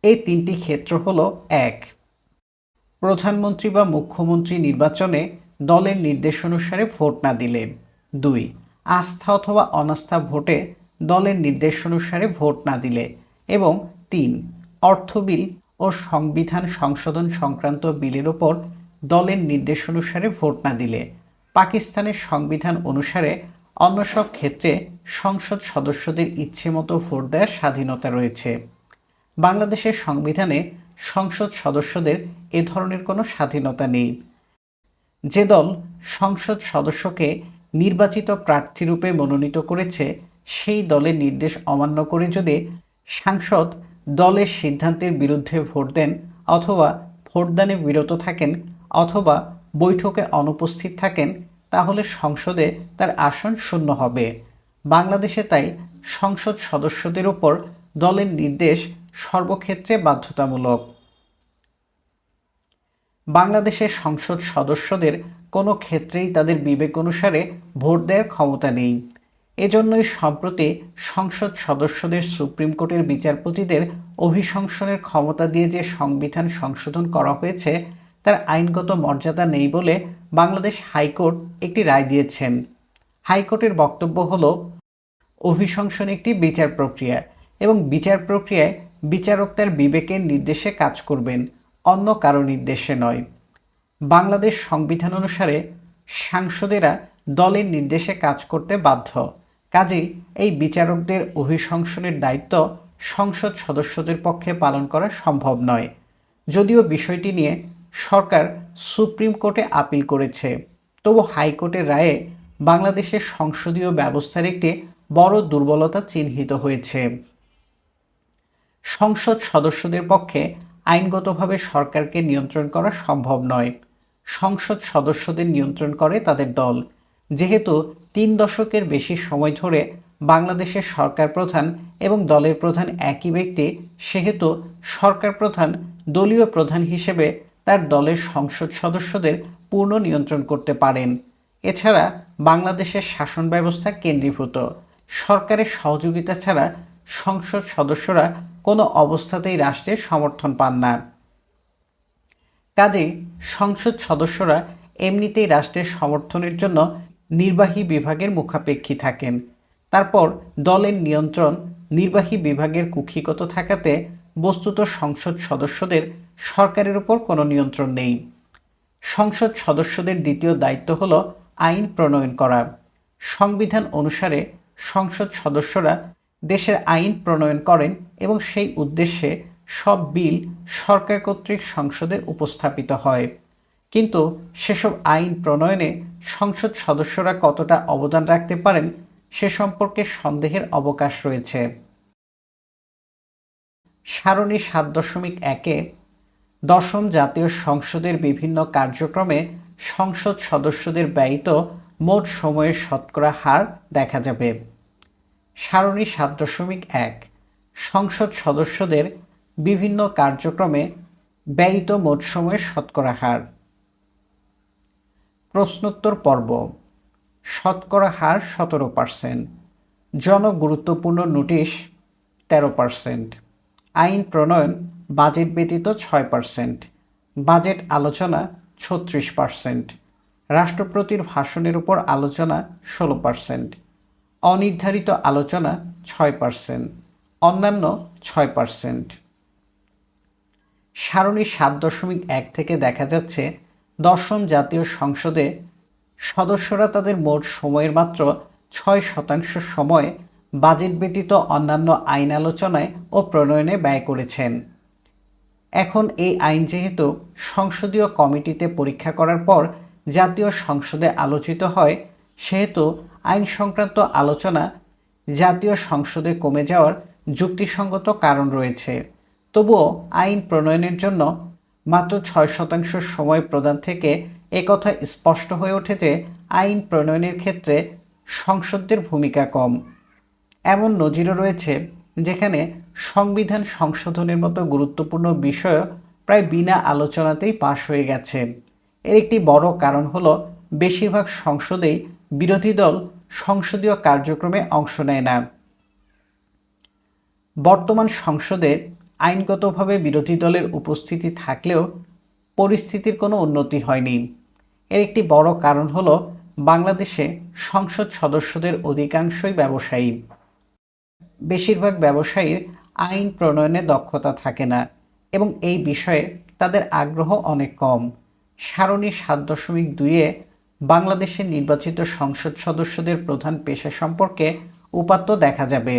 এই 3টি ক্ষেত্র হলো: 1. প্রধানমন্ত্রী বা মুখ্যমন্ত্রী নির্বাচনে দলের নির্দেশ অনুসারে ভোট না দিলে। 2. আস্থা অথবা অনাস্থা ভোটে দলের নির্দেশ অনুসারে ভোট না দিলে। এবং 3. অর্থ বিল ও সংবিধান সংশোধন সংক্রান্ত বিলের ওপর দলের নির্দেশ অনুসারে ভোট না দিলে। পাকিস্তানের সংবিধান অনুসারে অন্য সব ক্ষেত্রে সংসদ সদস্যদের ইচ্ছে মতো ভোট দেওয়ার স্বাধীনতা রয়েছে। বাংলাদেশের সংবিধানে সংসদ সদস্যদের এ ধরনের কোনো স্বাধীনতা নেই। যে দল সংসদ সদস্যকে নির্বাচিত প্রার্থীরূপে মনোনীত করেছে সেই দলের নির্দেশ অমান্য করে যদি সাংসদ দলের সিদ্ধান্তের বিরুদ্ধে ভোট দেন অথবা ভোটদানে বিরত থাকেন অথবা বৈঠকে অনুপস্থিত থাকেন, তাহলে সংসদে তার আসন শূন্য হবে। বাংলাদেশে তাই সংসদ সদস্যদের উপর দলের নির্দেশ সর্বক্ষেত্রে বাধ্যতামূলক। বাংলাদেশের সংসদ সদস্যদের কোনো ক্ষেত্রেই তাদের বিবেক অনুসারে ভোট দেওয়ার ক্ষমতা নেই। এজন্যই সম্প্রতি সংসদ সদস্যদের সুপ্রিম কোর্টের বিচারপতিদের অভিশংসনের ক্ষমতা দিয়ে যে সংবিধান সংশোধন করা হয়েছে তার আইনগত মর্যাদা নেই বলে বাংলাদেশ হাইকোর্ট একটি রায় দিয়েছেন। হাইকোর্টের বক্তব্য হলো, অভিশংসন একটি বিচার প্রক্রিয়া এবং বিচার প্রক্রিয়ায় বিচারক তার বিবেকের নির্দেশে কাজ করবেন, অন্য কারো নির্দেশে নয়। বাংলাদেশ সংবিধান অনুসারে সাংসদেরা দলের নির্দেশে কাজ করতে বাধ্য। কাজেই এই বিচারকদের অভিশংসনের দায়িত্ব সংসদ সদস্যদের পক্ষে পালন করা সম্ভব নয়। যদিও বিষয়টি নিয়ে সরকার সুপ্রিম কোর্টে আপিল করেছে, তবু হাইকোর্টের রায়ে বাংলাদেশের সংসদীয় ব্যবস্থার একটি বড় দুর্বলতা চিহ্নিত হয়েছে। সংসদ সদস্যদের পক্ষে আইনগতভাবে সরকারকে নিয়ন্ত্রণ করা সম্ভব নয়। সংসদ সদস্যদের নিয়ন্ত্রণ করে তাদের দল। যেহেতু 3 দশকের বেশি সময় ধরে বাংলাদেশের সরকার প্রধান এবং দলের প্রধান একই ব্যক্তি, সেহেতু সরকার প্রধান দলীয় প্রধান হিসেবে তার দলের সংসদ সদস্যদের পূর্ণ নিয়ন্ত্রণ করতে পারেন। এছাড়া বাংলাদেশের শাসন ব্যবস্থা কেন্দ্রীভূত। সরকারের সহযোগিতা ছাড়া সংসদ সদস্যরা কোনো অবস্থাতেই রাষ্ট্রের সমর্থন পান না। কাজেই সংসদ সদস্যরা এমনিতেই রাষ্ট্রের সমর্থনের জন্য নির্বাহী বিভাগের মুখাপেক্ষী থাকেন। তারপর দলের নিয়ন্ত্রণ নির্বাহী বিভাগের কুক্ষিগত থাকাতে বস্তুত সংসদ সদস্যদের সরকারের উপর কোনো নিয়ন্ত্রণ নেই। সংসদ সদস্যদের দ্বিতীয় দায়িত্ব হল আইন প্রণয়ন করা। সংবিধান অনুসারে সংসদ সদস্যরা দেশের আইন প্রণয়ন করেন এবং সেই উদ্দেশ্যে সব বিল সরকার কর্তৃক সংসদে উপস্থাপিত হয়। কিন্তু সেসব আইন প্রণয়নে সংসদ সদস্যরা কতটা অবদান রাখতে পারেন সে সম্পর্কে সন্দেহের অবকাশ রয়েছে। সারণী 7.1-এ দশম জাতীয় সংসদের বিভিন্ন কার্যক্রমে সংসদ সদস্যদের ব্যয়িত মোট সময়ের শতকরা হার দেখা যাবে। সারণী 7.1 সংসদ সদস্যদের বিভিন্ন কার্যক্রমে ব্যয়িত মোট সময়ের শতকরা হার। প্রশ্নোত্তর পর্ব। শতকরা হার 17%, জনগুরুত্বপূর্ণ নোটিশ 13%, আইন প্রণয়ন বাজেট ব্যতীত 6%, বাজেট আলোচনা 36%, রাষ্ট্রপতির ভাষণের উপর আলোচনা 16%, অনির্ধারিত আলোচনা 6%, অন্যান্য 6%। সারণী 7.1 থেকে দেখা যাচ্ছে দশম জাতীয় সংসদে সদস্যরা তাদের মোট সময়ের মাত্র 6% সময় বাজেট ব্যতীত অন্যান্য আইন আলোচনায় ও প্রণয়নে ব্যয় করেছেন। এখন এই আইন যেহেতু সংসদীয় কমিটিতে পরীক্ষা করার পর জাতীয় সংসদে আলোচিত হয়, সেহেতু আইন সংক্রান্ত আলোচনা জাতীয় সংসদে কমে যাওয়ার যুক্তিসঙ্গত কারণ রয়েছে। তবুও আইন প্রণয়নের জন্য মাত্র 6% সময় প্রদান থেকে একথা স্পষ্ট হয়ে ওঠে যে আইন প্রণয়নের ক্ষেত্রে সংসদদের ভূমিকা কম। এমন নজিরও রয়েছে যেখানে সংবিধান সংশোধনের মতো গুরুত্বপূর্ণ বিষয় প্রায় বিনা আলোচনাতেই পাশ হয়ে গেছে। এর একটি বড় কারণ হলো বেশিরভাগ সংসদেই বিরোধী দল সংসদীয় কার্যক্রমে অংশ নেয় না। বর্তমান সংসদে আইনগতভাবে বিরোধী দলের উপস্থিতি থাকলেও পরিস্থিতির কোনো উন্নতি হয়নি। এর একটি বড় কারণ হলো বাংলাদেশে সংসদ সদস্যদের অধিকাংশই ব্যবসায়ী। বেশিরভাগ ব্যবসায়ীর আইন প্রণয়নে দক্ষতা থাকে না এবং এই বিষয়ে তাদের আগ্রহ অনেক কম। সারণী 7.2-এ বাংলাদেশের নির্বাচিত সংসদ সদস্যদের প্রধান পেশা সম্পর্কে উপাত্ত দেখা যাবে।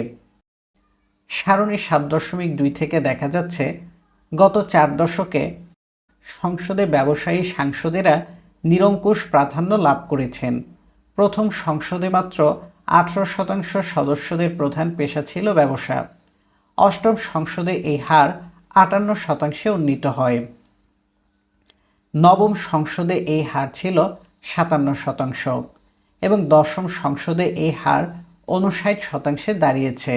সারণী 7.2 থেকে দেখা যাচ্ছে গত 4 দশকে সংসদে ব্যবসায়ী সাংসদেরা নিরঙ্কুশ প্রাধান্য লাভ করেছেন। প্রথম সংসদে মাত্র 18% সদস্যদের প্রধান পেশা ছিল ব্যবসা। অষ্টম সংসদে এই হার 58% উন্নীত হয়। নবম সংসদে এই হার ছিল 57%, এবং দশম সংসদে এই হার 59% দাঁড়িয়েছে।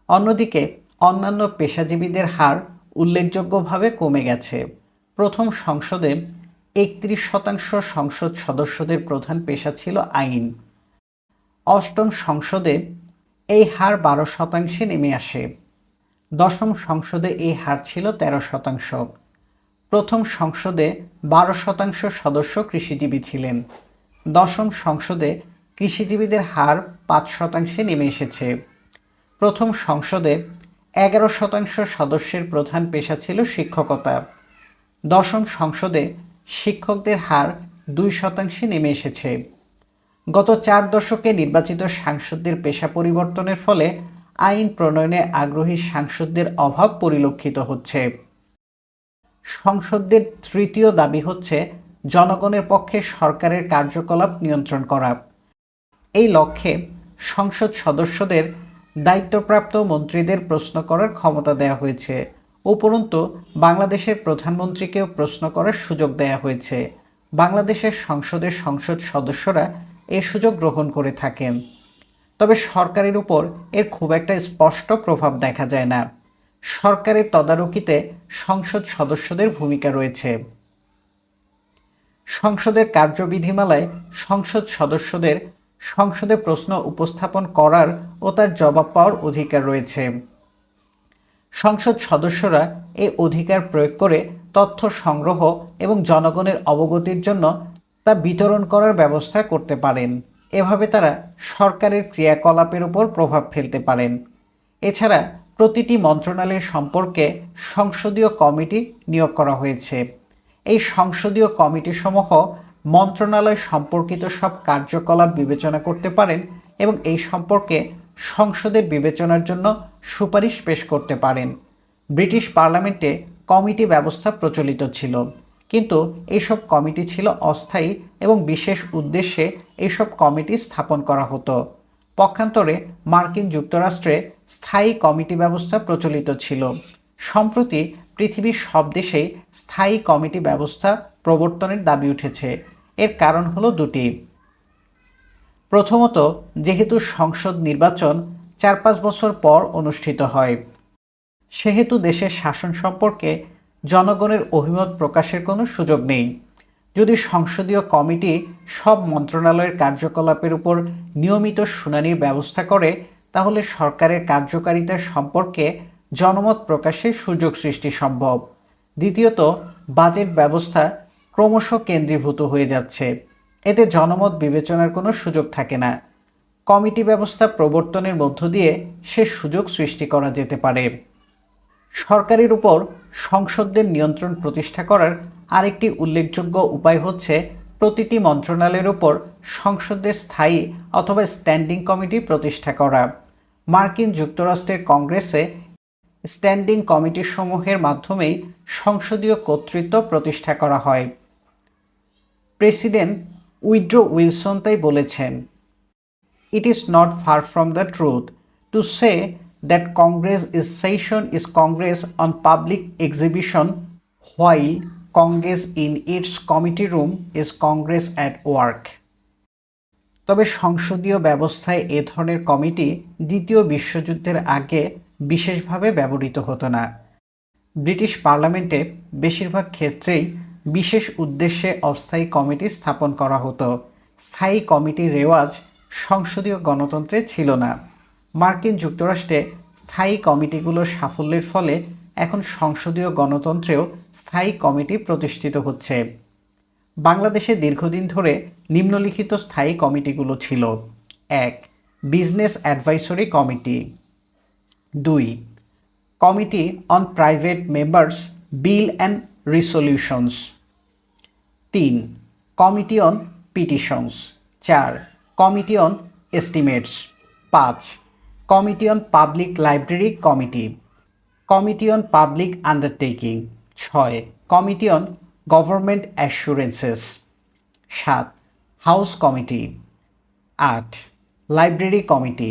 অন্যদিকে অন্যান্য পেশাজীবীদের হার উল্লেখযোগ্যভাবে কমে গেছে। প্রথম সংসদে 31% সংসদ সদস্যদের প্রধান পেশা ছিল আইন। অষ্টম সংসদে এই হার 12% নেমে আসে। দশম সংসদে এই হার ছিল 13%। প্রথম সংসদে 12% সদস্য কৃষিজীবী ছিলেন। দশম সংসদে কৃষিজীবীদের হার 5%-এ নেমে এসেছে। প্রথম সংসদে 11% সদস্যের প্রধান পেশা ছিল শিক্ষকতা। দশম সংসদে শিক্ষকদের হার 2%-এ নেমে এসেছে। গত 4 দশকে নির্বাচিত সাংসদদের পেশা পরিবর্তনের ফলে আইন প্রণয়নে আগ্রহী সাংসদদের অভাব পরিলক্ষিত হচ্ছে। সংসদদের তৃতীয় দাবি হচ্ছে জনগণের পক্ষে সরকারের কার্যকলাপ নিয়ন্ত্রণ করা। এই লক্ষ্যে সংসদ সদস্যদের দায়িত্বপ্রাপ্ত মন্ত্রীদের প্রশ্ন করার ক্ষমতা দেওয়া হয়েছে। উপরন্তু বাংলাদেশের প্রধানমন্ত্রীকেও প্রশ্ন করার সুযোগ দেওয়া হয়েছে। বাংলাদেশের সংসদের সংসদ সদস্যরা এ সুযোগ গ্রহণ করে থাকেন। তবে সরকারের উপর এর খুব একটা স্পষ্ট প্রভাব দেখা যায় না। সরকারের তদারকিতে সংসদ সদস্যদের ভূমিকা রয়েছে। সংসদের কার্যবিধিমালায় সংসদ সদস্যদের সংসদে প্রশ্ন উপস্থাপন করার ও তার জবাব পাওয়ার অধিকার রয়েছে। সংসদ সদস্যরা এই অধিকার প্রয়োগ করে তথ্য সংগ্রহ এবং জনগণের অবগতির জন্য তা বিতরণ করার ব্যবস্থা করতে পারেন। এভাবে তারা সরকারের ক্রিয়াকলাপের উপর প্রভাব ফেলতে পারেন। এছাড়া প্রতিটি মন্ত্রণালয় সম্পর্কে সংসদীয় কমিটি নিয়োগ করা হয়েছে। এই সংসদীয় কমিটিসমূহ মন্ত্রণালয় সম্পর্কিত সব কার্যকলাপ বিবেচনা করতে পারেন এবং এই সম্পর্কে সংসদের বিবেচনার জন্য সুপারিশ পেশ করতে পারেন। ব্রিটিশ পার্লামেন্টে কমিটি ব্যবস্থা প্রচলিত ছিল, কিন্তু এইসব কমিটি ছিল অস্থায়ী এবং বিশেষ উদ্দেশ্যে এইসব কমিটি স্থাপন করা হতো। পক্ষান্তরে মার্কিন যুক্তরাষ্ট্রে স্থায়ী কমিটি ব্যবস্থা প্রচলিত ছিল। সম্প্রতি পৃথিবীর সব দেশেই স্থায়ী কমিটি ব্যবস্থা প্রবর্তনের দাবি উঠেছে। এর কারণ হলো দুটি। প্রথমত, যেহেতু সংসদ নির্বাচন 4-5 বছর পর অনুষ্ঠিত হয়, সেহেতু দেশের শাসন সম্পর্কে জনগণের অভিমত প্রকাশের কোনো সুযোগ নেই। যদি সংসদীয় কমিটি সব মন্ত্রণালয়ের কার্যকলাপের উপর নিয়মিত শুনানির ব্যবস্থা করে, তাহলে সরকারের কার্যকারিতা সম্পর্কে জনমত প্রকাশের সুযোগ সৃষ্টি সম্ভব। দ্বিতীয়ত, বাজেট ব্যবস্থা ক্রমশ কেন্দ্রীভূত হয়ে যাচ্ছে। এতে জনমত বিবেচনার কোনো সুযোগ থাকে না। কমিটি ব্যবস্থা প্রবর্তনের মধ্য দিয়ে সে সুযোগ সৃষ্টি করা যেতে পারে। সরকারের উপর সংসদদের নিয়ন্ত্রণ প্রতিষ্ঠা করার আরেকটি উল্লেখযোগ্য উপায় হচ্ছে প্রতিটি মন্ত্রণালয়ের উপর সংসদের স্থায়ী অথবা স্ট্যান্ডিং কমিটি প্রতিষ্ঠা করা। মার্কিন যুক্তরাষ্ট্রের কংগ্রেসে স্ট্যান্ডিং কমিটিসমূহের মাধ্যমেই সংসদীয় কর্তৃত্ব প্রতিষ্ঠা করা হয়। প্রেসিডেন্ট উইড্রো উইলসন তাই বলেছেন, "It is not far from the truth to say that Congress is session is Congress on public exhibition, while Congress in its committee room is Congress at work." তবে সংসদীয় ব্যবস্থায় এ ধরনের কমিটি দ্বিতীয় বিশ্বযুদ্ধের আগে বিশেষভাবে ব্যবহৃত হতো না। ব্রিটিশ পার্লামেন্টে বেশিরভাগ ক্ষেত্রেই বিশেষ উদ্দেশ্যে অস্থায়ী কমিটি স্থাপন করা হতো। স্থায়ী কমিটির রেওয়াজ সংসদীয় গণতন্ত্রে ছিল না। মার্কিন যুক্তরাষ্ট্রে স্থায়ী কমিটিগুলোর সাফল্যের ফলে এখন সংসদীয় গণতন্ত্রেও স্থায়ী কমিটি প্রতিষ্ঠিত হচ্ছে। বাংলাদেশে দীর্ঘদিন ধরে নিম্নলিখিত স্থায়ী কমিটিগুলো ছিল: 1. Business advisory committee. 2. Committee on private members bill and resolutions. 3. Committee on petitions. 4. Committee on estimates. 5. Committee on public library committee. Committee on public undertaking. 6. Committee on government assurances. 7. House committee. 8. Library committee.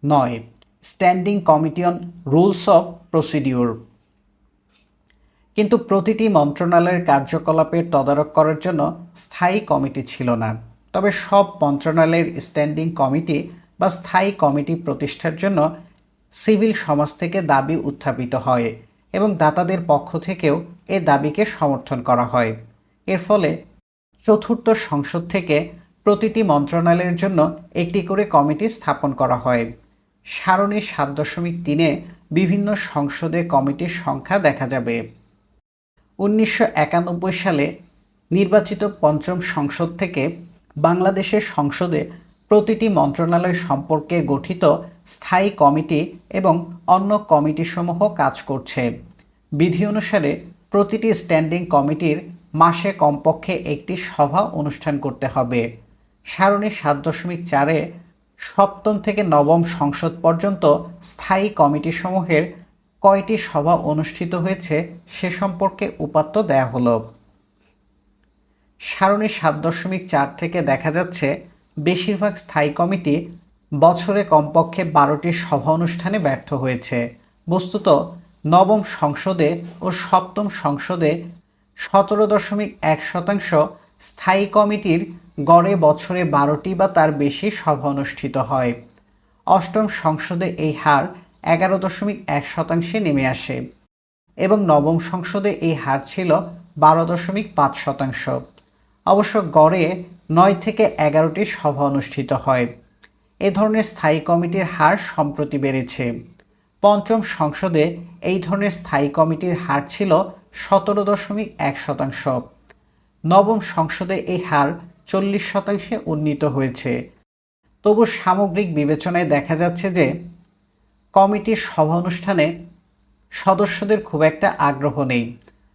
9. Standing committee on rules of procedure. কিন্তু প্রতিটি মন্ত্রণালয়ের কার্যকলাপের তদারক করার জন্য স্থায়ী কমিটি ছিল না। তবে সব মন্ত্রণালয়ের স্ট্যান্ডিং কমিটি বা স্থায়ী কমিটি প্রতিষ্ঠার জন্য সিভিল সমাজ থেকে দাবি উত্থাপিত হয় এবং দাতাদের পক্ষ থেকেও এ দাবিকে সমর্থন করা হয়। এর ফলে চতুর্থ সংসদ থেকে প্রতিটি মন্ত্রণালয়ের জন্য একটি করে কমিটি স্থাপন করা হয়। সারণী ৭.৩-এ বিভিন্ন সংসদে কমিটির সংখ্যা দেখা যাবে। ১৯৯১ সালে নির্বাচিত পঞ্চম সংসদ থেকে বাংলাদেশের সংসদে প্রতিটি মন্ত্রণালয় সম্পর্কে গঠিত স্থায়ী কমিটি এবং অন্য কমিটিসমূহ কাজ করছে। বিধি অনুসারে প্রতিটি স্ট্যান্ডিং কমিটির মাসে কমপক্ষে একটি সভা অনুষ্ঠান করতে হবে। সারণী ৭.৪-এ সপ্তম থেকে নবম সংসদ পর্যন্ত স্থায়ী কমিটিসমূহের কয়টি সভা অনুষ্ঠিত হয়েছে সে সম্পর্কে উপাত্ত দেয়া হলো। সারণী ৭.৪ থেকে দেখা যাচ্ছে বেশিরভাগ স্থায়ী কমিটি বছরে কমপক্ষে ১২টি সভা অনুষ্ঠানে ব্যর্থ হয়েছে। বস্তুত নবম সংসদে ও সপ্তম সংসদে ১৭.১% স্থায়ী কমিটির গড়ে বছরে ১২টি বা তার বেশি সভা অনুষ্ঠিত হয়। অষ্টম সংসদে এই হার ১১.১% নেমে আসে এবং নবম সংসদে এই হার ছিল ১২.৫%। অবশ্য গড়ে ৯ থেকে ১১টি সভা অনুষ্ঠিত হয়। এ ধরনের স্থায়ী কমিটির হার সম্প্রতি বেড়েছে। পঞ্চম সংসদে এই ধরনের স্থায়ী কমিটির হার ছিল ১৭.১%। নবম সংসদে এই হার ৪০% উন্নীত হয়েছে। তবু সামগ্রিক বিবেচনায় দেখা যাচ্ছে যে কমিটির সভা অনুষ্ঠানে সদস্যদের খুব একটা আগ্রহ নেই।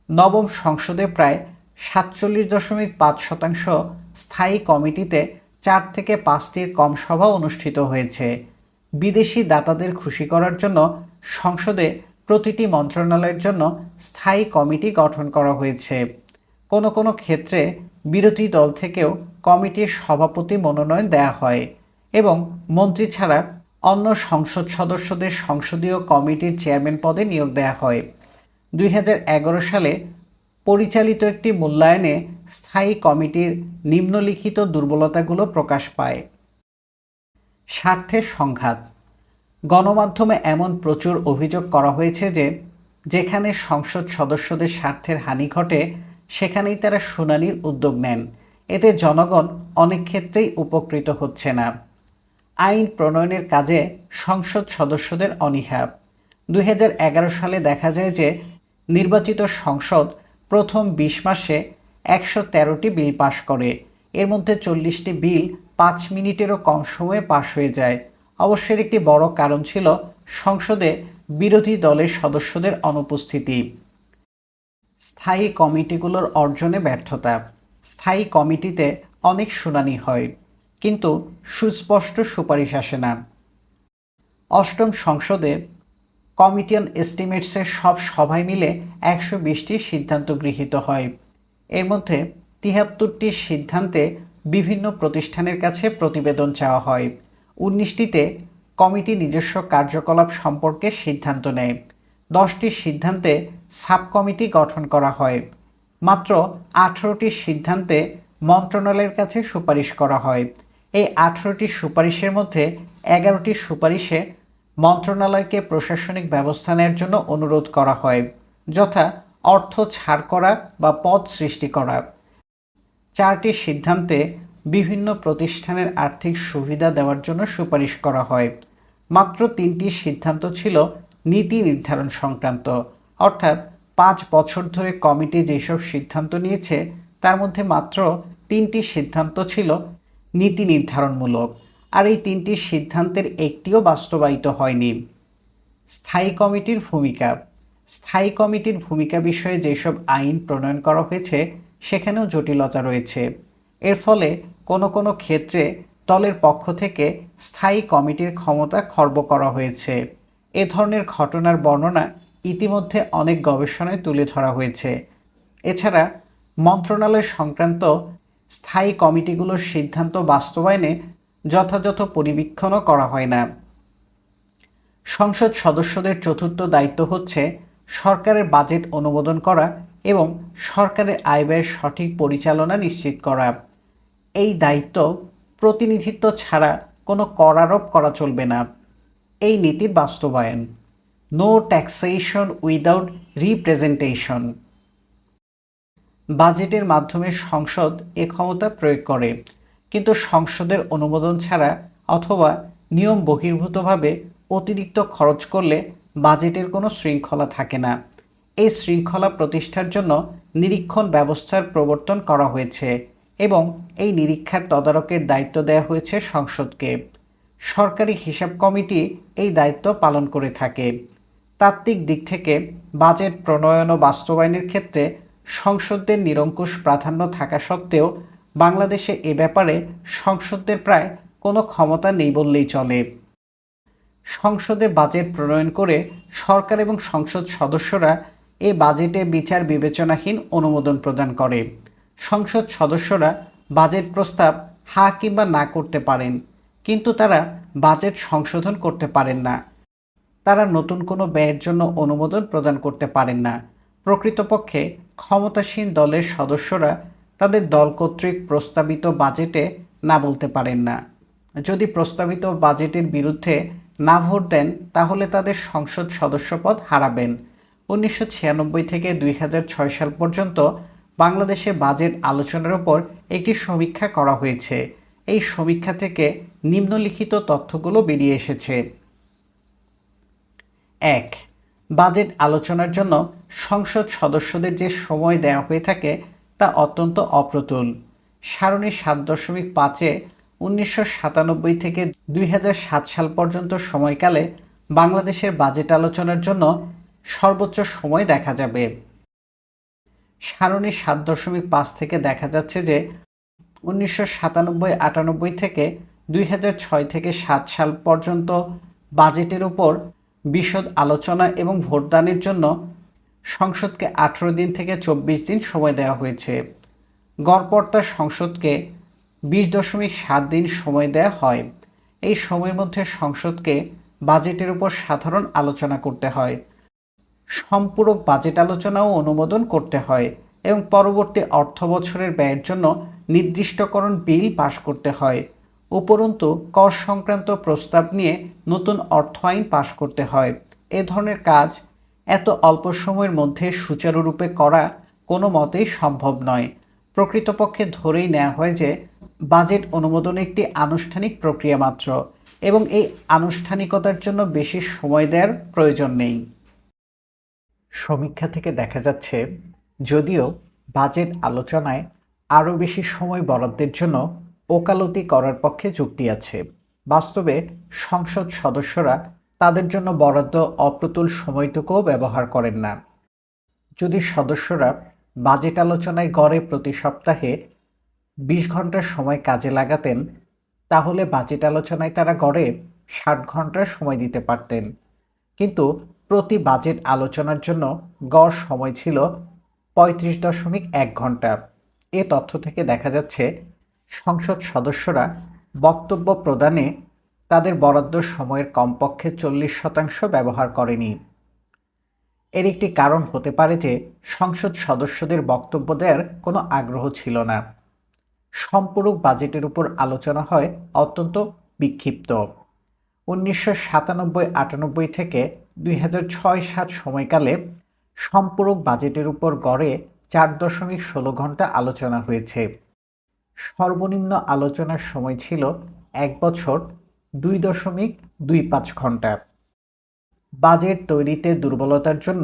নবম সংসদে প্রায় ৪৭.৫% স্থায়ী কমিটিতে ৪ থেকে ৫টির কম সভা অনুষ্ঠিত হয়েছে। বিদেশি দাতাদের খুশি করার জন্য সংসদে প্রতিটি মন্ত্রণালয়ের জন্য স্থায়ী কমিটি গঠন করা হয়েছে। কোনো কোনো ক্ষেত্রে বিরোধী দল থেকেও কমিটির সভাপতি মনোনয়ন দেয়া হয় এবং মন্ত্রী ছাড়া অন্য সংসদ সদস্যদের সংসদীয় কমিটির চেয়ারম্যান পদে নিয়োগ দেয়া হয়। ২০১১ সালে পরিচালিত একটি মূল্যায়নে স্থায়ী কমিটির নিম্নলিখিত দুর্বলতাগুলো প্রকাশ পায়। স্বার্থের সংঘাত। গণমাধ্যমে এমন প্রচুর অভিযোগ করা হয়েছে যে যেখানে সংসদ সদস্যদের স্বার্থের হানি ঘটে সেখানেই তারা শুনানির উদ্যোগ নেন। এতে জনগণ অনেক ক্ষেত্রেই উপকৃত হচ্ছে না। আইন প্রণয়নের কাজে সংসদ সদস্যদের অনীহা। ২০১১ সালে দেখা যায় যে নির্বাচিত সংসদ প্রথম ২০ মাসে ১১৩টি বিল পাশ করে। এর মধ্যে ৪০টি বিল ৫ মিনিটেরও কম সময়ে পাশ হয়ে যায়। অবশ্যই একটি বড় কারণ ছিল সংসদে বিরোধী দলের সদস্যদের অনুপস্থিতি। স্থায়ী কমিটিগুলোর অর্জনে ব্যর্থতা। স্থায়ী কমিটিতে অনেক শুনানি হয় কিন্তু সুস্পষ্ট সুপারিশ আসে না। অষ্টম সংসদে কমিটি অন এস্টিমেটসের সব সভায় মিলে ১২০টি সিদ্ধান্ত গৃহীত হয়। এর মধ্যে ৭৩টি সিদ্ধান্তে বিভিন্ন প্রতিষ্ঠানের কাছে প্রতিবেদন চাওয়া হয়। ১৯টিতে কমিটি নিজস্ব কার্যকলাপ সম্পর্কে সিদ্ধান্ত নেয়। 10টি সিদ্ধান্তে সাব কমিটি গঠন করা হয়। মাত্র 18টি সিদ্ধান্তে মন্ত্রণালয়ের কাছে সুপারিশ করা হয়। এই 18টি সুপারিশের মধ্যে 11টি সুপারিশে মন্ত্রণালয়কে প্রশাসনিক ব্যবস্থা নেওয়ার জন্য অনুরোধ করা হয়, যথা অর্থ ছাড় করা বা পদ সৃষ্টি করা। 4টি সিদ্ধান্তে বিভিন্ন প্রতিষ্ঠানের আর্থিক সুবিধা দেওয়ার জন্য সুপারিশ করা হয়। মাত্র 3টি সিদ্ধান্ত ছিল নীতি নির্ধারণ সংক্রান্ত, অর্থাৎ 5 বছর ধরে কমিটি যেসব সিদ্ধান্ত নিয়েছে তার মধ্যে মাত্র 3টি সিদ্ধান্ত ছিল নীতি নির্ধারণমূলক, আর এই 3টি সিদ্ধান্তের একটিও বাস্তবায়িত হয়নি। স্থায়ী কমিটির ভূমিকা। স্থায়ী কমিটির ভূমিকা বিষয়ে যেসব আইন প্রণয়ন করা হয়েছে সেখানেও জটিলতা রয়েছে। এর ফলে কোনো কোনো ক্ষেত্রে দলের পক্ষ থেকে স্থায়ী কমিটির ক্ষমতা খর্ব করা হয়েছে। এ ধরনের ঘটনার বর্ণনা ইতিমধ্যে অনেক গবেষণায় তুলে ধরা হয়েছে। এছাড়া মন্ত্রণালয় সংক্রান্ত স্থায়ী কমিটিগুলোর সিদ্ধান্ত বাস্তবায়নে যথাযথ পরিবীক্ষণও করা হয় না। সংসদ সদস্যদের চতুর্থ দায়িত্ব হচ্ছে সরকারের বাজেট অনুমোদন করা এবং সরকারের আয় ব্যয়ের সঠিক পরিচালনা নিশ্চিত করা। এই দায়িত্ব প্রতিনিধিত্ব ছাড়া কোনো কর আরোপ করা চলবে না। এই নীতির বাস্তবায়ন, নো ট্যাক্সেশন উইদাউট রিপ্রেজেন্টেশন। বাজেটের মাধ্যমে সংসদ এ ক্ষমতা প্রয়োগ করে, কিন্তু সংসদের অনুমোদন ছাড়া অথবা নিয়ম বহির্ভূতভাবে অতিরিক্ত খরচ করলে বাজেটের কোনো শৃঙ্খলা থাকে না। এই শৃঙ্খলা প্রতিষ্ঠার জন্য নিরীক্ষণ ব্যবস্থার প্রবর্তন করা হয়েছে এবং এই নিরীক্ষার তদারকের দায়িত্ব দেওয়া হয়েছে সংসদকে। সরকারি হিসাব কমিটি এই দায়িত্ব পালন করে থাকে। তাত্ত্বিক দিক থেকে বাজেট প্রণয়ন ও বাস্তবায়নের ক্ষেত্রে সংসদের নিরঙ্কুশ প্রাধান্য থাকা সত্ত্বেও বাংলাদেশে এ ব্যাপারে সংসদের প্রায় কোনো ক্ষমতা নেই বললেই চলে। সংসদে বাজেট প্রণয়ন করে সরকার এবং সংসদ সদস্যরা এ বাজেটে বিচার বিবেচনাহীন অনুমোদন প্রদান করে। সংসদ সদস্যরা বাজেট প্রস্তাব হা কিংবা না করতে পারেন, কিন্তু তারা বাজেট সংশোধন করতে পারেন না। তারা নতুন কোনো ব্যয়ের জন্য অনুমোদন প্রদান করতে পারেন না। প্রকৃতপক্ষে ক্ষমতাসীন দলের সদস্যরা তাদের দল কর্তৃক প্রস্তাবিত বাজেটে না বলতে পারেন না। যদি প্রস্তাবিত বাজেটের বিরুদ্ধে না ভোট দেন তাহলে তাদের সংসদ সদস্যপদ হারাবেন। 1996 থেকে 2006 সাল পর্যন্ত বাংলাদেশে বাজেট আলোচনার উপর একটি সমীক্ষা করা হয়েছে। এই সমীক্ষা থেকে নিম্নলিখিত তথ্যগুলো বেরিয়ে এসেছে। 1. বাজেট আলোচনার জন্য সংসদ সদস্যদের যে সময় দেওয়া হয়ে থাকে তা অত্যন্ত অপ্রতুল। সারণী 7.5-এ 1997 থেকে 2007 সাল পর্যন্ত সময়কালে বাংলাদেশের বাজেট আলোচনার জন্য সর্বোচ্চ সময় দেখা যাবে। সারণী 7.5 থেকে দেখা যাচ্ছে যে 1997-98 থেকে 2006 থেকে 7 সাল পর্যন্ত বাজেটের উপর বিশদ আলোচনা এবং ভোটদানের জন্য সংসদকে 18 দিন থেকে 24 দিন সময় দেওয়া হয়েছে। গড়পড়তা সংসদকে 20.7 দিন সময় দেওয়া হয়। এই সময়ের মধ্যে সংসদকে বাজেটের উপর সাধারণ আলোচনা করতে হয়, সম্পূরক বাজেট আলোচনা ও অনুমোদন করতে হয় এবং পরবর্তী অর্থ বছরের ব্যয়ের জন্য নির্দিষ্টকরণ বিল পাশ করতে হয়। উপরন্তু কর সংক্রান্ত প্রস্তাব নিয়ে নতুন অর্থ আইন পাশ করতে হয়। এ ধরনের কাজ এত অল্প সময়ের মধ্যে সুচারুরূপে করা কোনো মতেই সম্ভব নয়। প্রকৃতপক্ষে ধরেই নেওয়া হয় যে বাজেট অনুমোদন একটি আনুষ্ঠানিক প্রক্রিয়া মাত্র এবং এই আনুষ্ঠানিকতার জন্য বেশি সময় দেওয়ার প্রয়োজন নেই। সমীক্ষা থেকে দেখা যাচ্ছে, যদিও বাজেট আলোচনায় আরও বেশি সময় বরাদ্দের জন্য ওকালতি করার পক্ষে যুক্তি আছে, বাস্তবে সংসদ সদস্যরা তাদের জন্য বরাদ্দ অপ্রতুল সময়টুকুও ব্যবহার করেন না। যদি সদস্যরা বাজেট আলোচনায় গড়ে প্রতি সপ্তাহে 20 ঘন্টা সময় কাজে লাগাতেন, তাহলে বাজেট আলোচনায় তারা গড়ে 60 ঘন্টার সময় দিতে পারতেন। কিন্তু প্রতি বাজেট আলোচনার জন্য গড় সময় ছিল 35.1 ঘন্টা। এ তথ্য থেকে দেখা যাচ্ছে সংসদ সদস্যরা বক্তব্য প্রদানে তাদের বরাদ্দ সময়ের কমপক্ষে 40% ব্যবহার করেনি। এর একটি কারণ হতে পারে যে সংসদ সদস্যদের বক্তব্য দেওয়ার কোনো আগ্রহ ছিল না। সম্পূরক বাজেটের উপর আলোচনা হয় অত্যন্ত বিক্ষিপ্ত। 1997-98 থেকে 2006-07 সময়কালে সম্পূরক বাজেটের উপর গড়ে 4.16 ঘন্টা আলোচনা হয়েছে। সর্বনিম্ন আলোচনার সময় ছিল 1 বছর 2.25 ঘন্টা। বাজেট তৈরিতে দুর্বলতার জন্য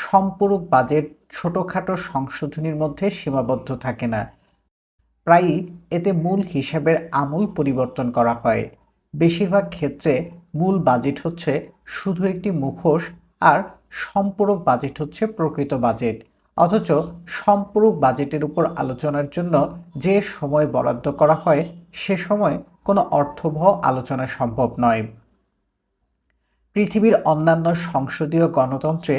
সম্পূরক বাজেট ছোটখাটো সংশোধনীর মধ্যে সীমাবদ্ধ থাকে না। প্রায়ই এতে মূল হিসাবের আমূল পরিবর্তন করা হয়। বেশিরভাগ ক্ষেত্রে মূল বাজেট হচ্ছে শুধু একটি মুখোশ আর সম্পূরক বাজেট হচ্ছে প্রকৃত বাজেট। অথচ সম্পূরক বাজেটের উপর আলোচনার জন্য যে সময় বরাদ্দ করা হয় সে সময় কোনো অর্থবহ আলোচনা সম্ভব নয়। পৃথিবীর অন্যান্য সংসদীয় গণতন্ত্রে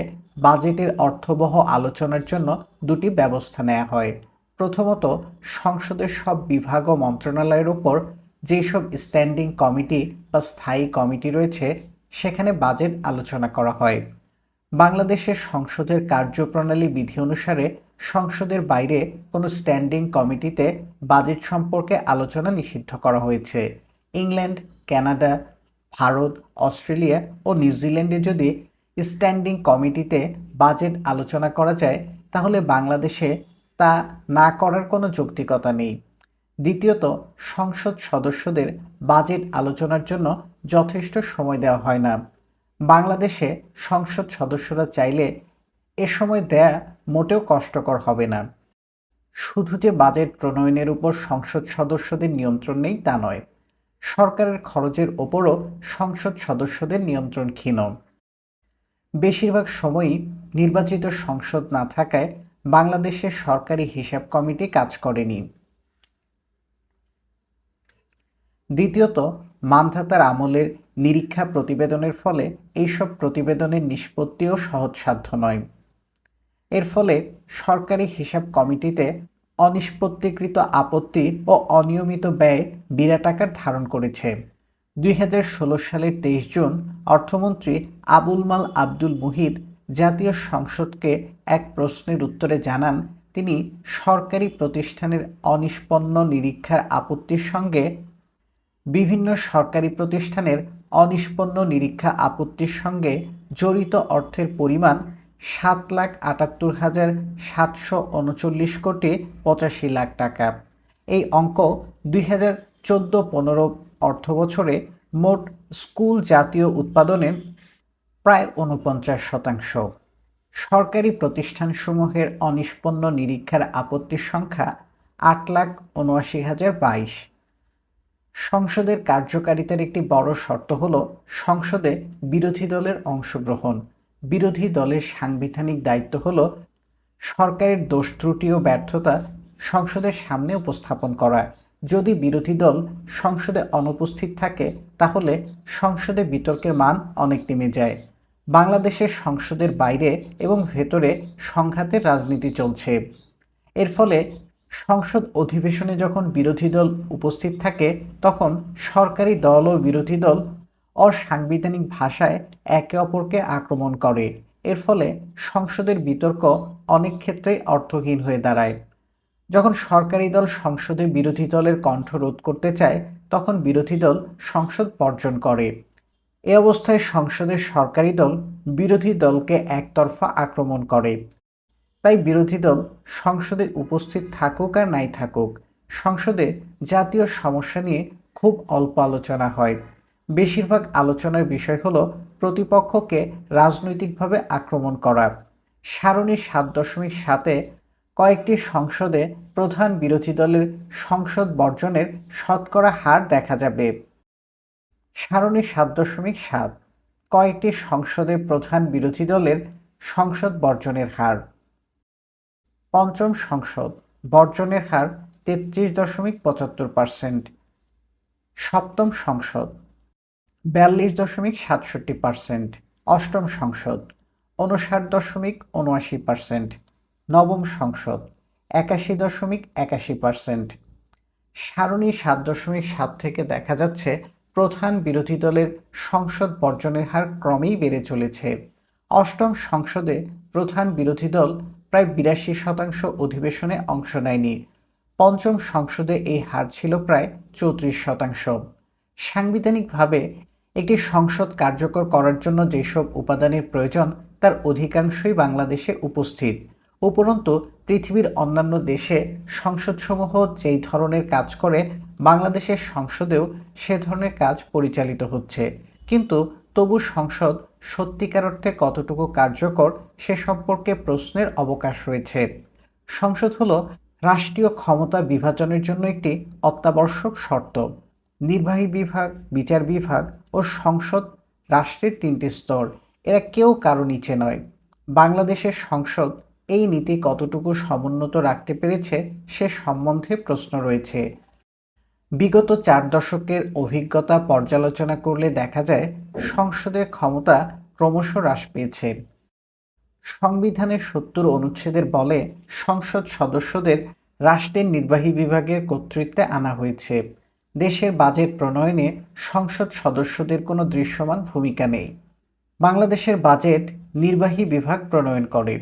বাজেটের অর্থবহ আলোচনার জন্য দুটি ব্যবস্থা নেওয়া হয়। প্রথমত, সংসদের সব বিভাগ ও মন্ত্রণালয়ের উপর যেসব স্ট্যান্ডিং কমিটি বা স্থায়ী কমিটি রয়েছে সেখানে বাজেট আলোচনা করা হয়। বাংলাদেশের সংসদের কার্যপ্রণালী বিধি অনুসারে সংসদের বাইরে কোনো স্ট্যান্ডিং কমিটিতে বাজেট সম্পর্কে আলোচনা নিষিদ্ধ করা হয়েছে। ইংল্যান্ড, কানাডা, ভারত, অস্ট্রেলিয়া ও নিউজিল্যান্ডে যদি স্ট্যান্ডিং কমিটিতে বাজেট আলোচনা করা যায়, তাহলে বাংলাদেশে তা না করার কোনো যৌক্তিকতা নেই। দ্বিতীয়ত, সংসদ সদস্যদের বাজেট আলোচনার জন্য যথেষ্ট সময় দেওয়া হয় না। বাংলাদেশে সংসদ সদস্যরা চাইলে এ সময় দেয়া মোটেও কষ্টকর হবে না। শুধু যে বাজেট প্রণয়নের উপর সংসদ সদস্যদের নিয়ন্ত্রণ নেই তা নয়, সরকারের খরচের ওপরও সংসদ সদস্যদের নিয়ন্ত্রণ ক্ষীণ। বেশিরভাগ সময়ই নির্বাচিত সংসদ না থাকায় বাংলাদেশের সরকারি হিসাব কমিটি কাজ করেনি। দ্বিতীয়ত, মানধাতার আমলের নিরীক্ষা প্রতিবেদনের ফলে এইসব প্রতিবেদনের নিষ্পত্তিও সহজসাধ্য নয়। এর ফলে সরকারি হিসাব কমিটিতে অনিষ্পত্তিকৃত আপত্তি ও অনিয়মিত ব্যয় বিরাট আকার ধারণ করেছে। 2016 সালের 23 জুন অর্থমন্ত্রী আবুল মাল আব্দুল মুহিত জাতীয় সংসদকে এক প্রশ্নের উত্তরে জানান, তিনি সরকারি প্রতিষ্ঠানের অনিষ্পন্ন নিরীক্ষার আপত্তির সঙ্গে বিভিন্ন সরকারি প্রতিষ্ঠানের অনিষ্পন্ন নিরীক্ষা আপত্তির সঙ্গে জড়িত অর্থের পরিমাণ 7,78,739 কোটি 85 লাখ টাকা। এই অঙ্ক 2014-15 অর্থবছরে মোট স্কুল জাতীয় উৎপাদনের প্রায় 49%। সরকারি প্রতিষ্ঠানসমূহের অনিষ্পন্ন নিরীক্ষার আপত্তির সংখ্যা 8,79,022। সংসদের কার্যকারিতার একটি বড় শর্ত হল সংসদে বিরোধী দলের অংশগ্রহণ। বিরোধী দলের সাংবিধানিক দায়িত্ব হল সরকারের দোষ ত্রুটি ও ব্যর্থতা সংসদের সামনে উপস্থাপন করা। যদি বিরোধী দল সংসদে অনুপস্থিত থাকে, তাহলে সংসদে বিতর্কের মান অনেক নেমে যায়। বাংলাদেশের সংসদের বাইরে এবং ভেতরে সংঘাতের রাজনীতি চলছে। এর ফলে সংসদ অধিবেশনে যখন বিরোধী দল উপস্থিত থাকে, তখন সরকারি দল ও বিরোধী দল অসাংবিধানিক ভাষায় একে অপরকে আক্রমণ করে। এর ফলে সংসদের বিতর্ক অনেক ক্ষেত্রে অর্থহীন হয়ে দাঁড়ায়। যখন সরকারি দল সংসদে বিরোধী দলের কণ্ঠ রোধ করতে চায়, তখন বিরোধী দল সংসদ বর্জন করে। এ অবস্থায় সংসদের সরকারি দল বিরোধী দলকে একতরফা আক্রমণ করে। তাই বিরোধী দল সংসদে উপস্থিত থাকুক আর নাই থাকুক, সংসদে জাতীয় সমস্যা নিয়ে খুব অল্প আলোচনা হয়। বেশিরভাগ আলোচনার বিষয় হলো প্রতিপক্ষকে রাজনৈতিকভাবে আক্রমণ করা। সারণী 7.7-এ কয়েকটি সংসদে প্রধান বিরোধী দলের সংসদ বর্জনের শতকরা হার দেখা যাবে। সারণী 7.7 কয়েকটি সংসদে প্রধান বিরোধী দলের সংসদ বর্জনের হার। পঞ্চম সংসদ বর্জনের হার 33.75%। সপ্তম সংসদ 42.67%। অষ্টম সংসদ 59.79%। নবম সংসদ 81.81%। সারণী 7.7 থেকে দেখা যাচ্ছে প্রধান বিরোধী দলের সংসদ বর্জনের হার ক্রমেই বেড়ে চলেছে। অষ্টম সংসদে প্রধান বিরোধী দল প্রায় 82% অধিবেশনে অংশ নেয়নি। পঞ্চম সংসদে এই হার ছিল প্রায় 34%। সাংবিধানিকভাবে একটি সংসদ কার্যকর করার জন্য যেসব উপাদানের প্রয়োজন, তার অধিকাংশই বাংলাদেশে উপস্থিত। উপরন্তু পৃথিবীর অন্যান্য দেশে সংসদসমূহ যেই ধরনের কাজ করে, বাংলাদেশের সংসদেও সে ধরনের কাজ পরিচালিত হচ্ছে। কিন্তু তবু সংসদ সত্যিকার অর্থে কতটুকু কার্যকর সে সম্পর্কে প্রশ্নের অবকাশ রয়েছে। সংসদ হলো রাষ্ট্রীয় ক্ষমতা বিভাজনের জন্য একটি অত্যাবশ্যক শর্ত। নির্বাহী বিভাগ, বিচার বিভাগ ও সংসদ রাষ্ট্রের 3টি স্তর, এরা কেউ কারো নিচে নয়। বাংলাদেশের সংসদ এই নীতি কতটুকু সমুন্নত রাখতে পেরেছে সে সম্বন্ধে প্রশ্ন রয়েছে। বিগত 4 দশকের অভিজ্ঞতা পর্যালোচনা করলে দেখা যায় সংসদের ক্ষমতা ক্রমশ হ্রাস পেয়েছে। সংবিধানের 70 অনুচ্ছেদের বলে সংসদ সদস্যদের রাষ্ট্রের নির্বাহী বিভাগের কর্তৃত্বে আনা হয়েছে। দেশের বাজেট প্রণয়নে সংসদ সদস্যদের কোনো দৃশ্যমান ভূমিকা নেই। বাংলাদেশের বাজেট নির্বাহী বিভাগ প্রণয়ন করে,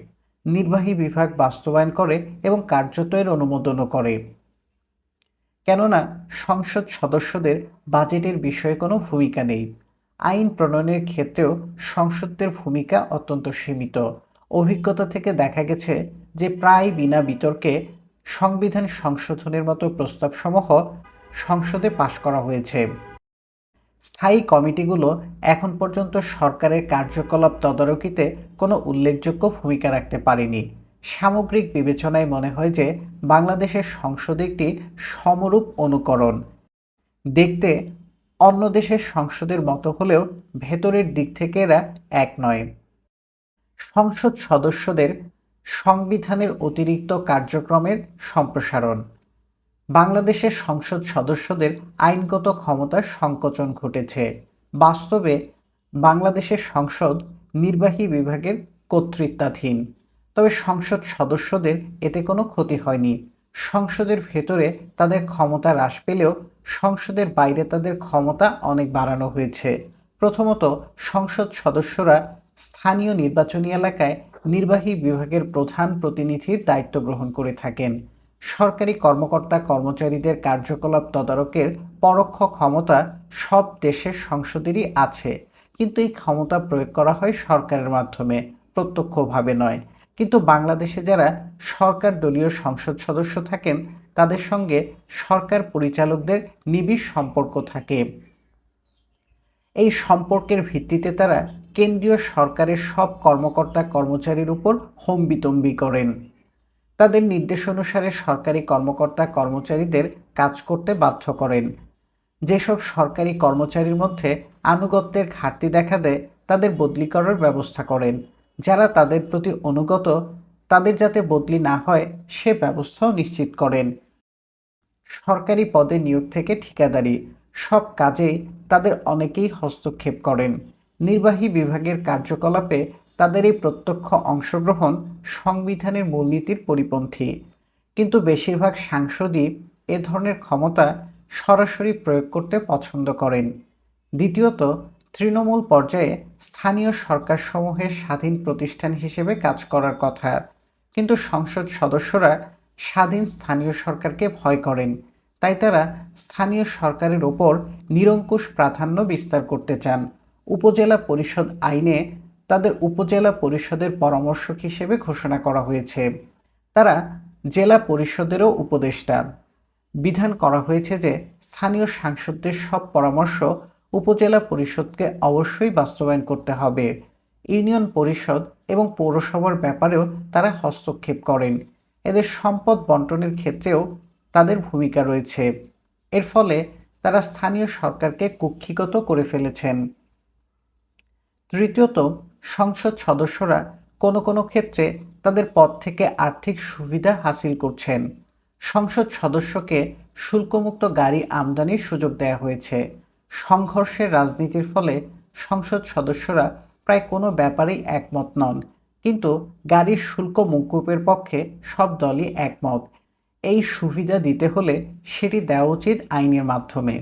নির্বাহী বিভাগ বাস্তবায়ন করে এবং কার্যত এর অনুমোদনও করে। কেননা সংসদ সদস্যদের বাজেটের বিষয়ে কোনো ভূমিকা নেই। আইন প্রণয়নের ক্ষেত্রেও সংসদের ভূমিকা অত্যন্ত সীমিত। অভিজ্ঞতা থেকে দেখা গেছে যে প্রায় বিনা বিতর্কে সংবিধান সংশোধনের মতো প্রস্তাবসমূহ সংসদে পাশ করা হয়েছে। স্থায়ী কমিটিগুলো এখন পর্যন্ত সরকারের কার্যকলাপ তদারকিতে কোনো উল্লেখযোগ্য ভূমিকা রাখতে পারেনি। সামগ্রিক বিবেচনায় মনে হয় যে বাংলাদেশের সংসদ একটি সমরূপ অনুকরণ। দেখতে অন্য দেশের সংসদের মতো হলেও ভেতরের দিক থেকে এরা এক নয়। সংসদ সদস্যদের সংবিধানের অতিরিক্ত কার্যক্রমের সম্প্রসারণ। বাংলাদেশের সংসদ সদস্যদের আইনগত ক্ষমতার সংকোচন ঘটেছে। বাস্তবে বাংলাদেশের সংসদ নির্বাহী বিভাগের কর্তৃত্বাধীন। তবে সংসদ সদস্যদের এতে কোনো ক্ষতি হয়নি। সংসদের ভেতরে তাদের ক্ষমতা হ্রাস পেলেও সংসদের বাইরে তাদের ক্ষমতা অনেক বাড়ানো হয়েছে। প্রথমত, সংসদ সদস্যরা স্থানীয় নির্বাচনী এলাকায় নির্বাহী বিভাগের প্রধান প্রতিনিধির দায়িত্ব গ্রহণ করে থাকেন। সরকারি কর্মকর্তা কর্মচারীদের কার্যকলাপ তদারকের পরোক্ষ ক্ষমতা সব দেশের সংসদেরই আছে, কিন্তু এই ক্ষমতা প্রয়োগ করা হয় সরকারের মাধ্যমে, প্রত্যক্ষভাবে নয়। কিন্তু বাংলাদেশে যারা সরকার দলীয় সংসদ সদস্য থাকেন তাদের সঙ্গে সরকার পরিচালকদের নিবিড় সম্পর্ক থাকে। এই সম্পর্কের ভিত্তিতে তারা কেন্দ্রীয় সরকারের সব কর্মকর্তা কর্মচারীর উপর হম্বিতম্বি করেন। তাদের নির্দেশ অনুসারে সরকারি কর্মকর্তা কর্মচারীদের কাজ করতে বাধ্য করেন। যেসব সরকারি কর্মচারীর মধ্যে আনুগত্যের ঘাটতি দেখা দেয় তাদের বদলি করার ব্যবস্থা করেন। যারা তাদের প্রতি অনুগত তাদের যাতে বদলি না হয় সে ব্যবস্থাও নিশ্চিত করেন। সরকারি পদে নিয়োগ থেকে ঠিকাদারি সব কাজেই তাদের অনেকেই হস্তক্ষেপ করেন। নির্বাহী বিভাগের কার্যকলাপে তাদের এই প্রত্যক্ষ অংশগ্রহণ সংবিধানের মূলনীতির পরিপন্থী। কিন্তু বেশিরভাগ সাংসদই এ ধরনের ক্ষমতা সরাসরি প্রয়োগ করতে পছন্দ করেন। দ্বিতীয়ত, তৃণমূল পর্যায়ে স্থানীয় সরকারসমূহের স্বাধীন প্রতিষ্ঠান হিসেবে কাজ করার কথা, কিন্তু সংসদ সদস্যরা স্বাধীন স্থানীয় সরকারকে ভয় করেন। তাই তারা স্থানীয় সরকারের ওপর নিরঙ্কুশ প্রাধান্য বিস্তার করতে চান। উপজেলা পরিষদ আইনে তাদের উপজেলা পরিষদের পরামর্শক হিসেবে ঘোষণা করা হয়েছে। তারা জেলা পরিষদেরও উপদেষ্টা। বিধান করা হয়েছে যে স্থানীয় সাংসদদের সব পরামর্শ উপজেলা পরিষদকে অবশ্যই বাস্তবায়ন করতে হবে। ইউনিয়ন পরিষদ এবং পৌরসভার ব্যাপারেও তারা হস্তক্ষেপ করেন। এদের সম্পদ বন্টনের ক্ষেত্রেও তাদের ভূমিকা রয়েছে। এর ফলে তারা স্থানীয় সরকারকে কুক্ষিগত করে ফেলেছেন। তৃতীয়ত, সংসদ সদস্যরা কোনো কোনো ক্ষেত্রে তাদের পদ থেকে আর্থিক সুবিধা হাসিল করছেন। সংসদ সদস্যকে শুল্কমুক্ত গাড়ি আমদানির সুযোগ দেওয়া হয়েছে। সংঘর্ষের রাজনীতির ফলে সংসদ সদস্যরা প্রায় কোনো ব্যাপারেই একমত নন, কিন্তু গাড়ির শুল্ক মওকুফের পক্ষে সব দলই একমত। এই সুবিধা দিতে হলে সেটি দেওয়া উচিত আইনের মাধ্যমে।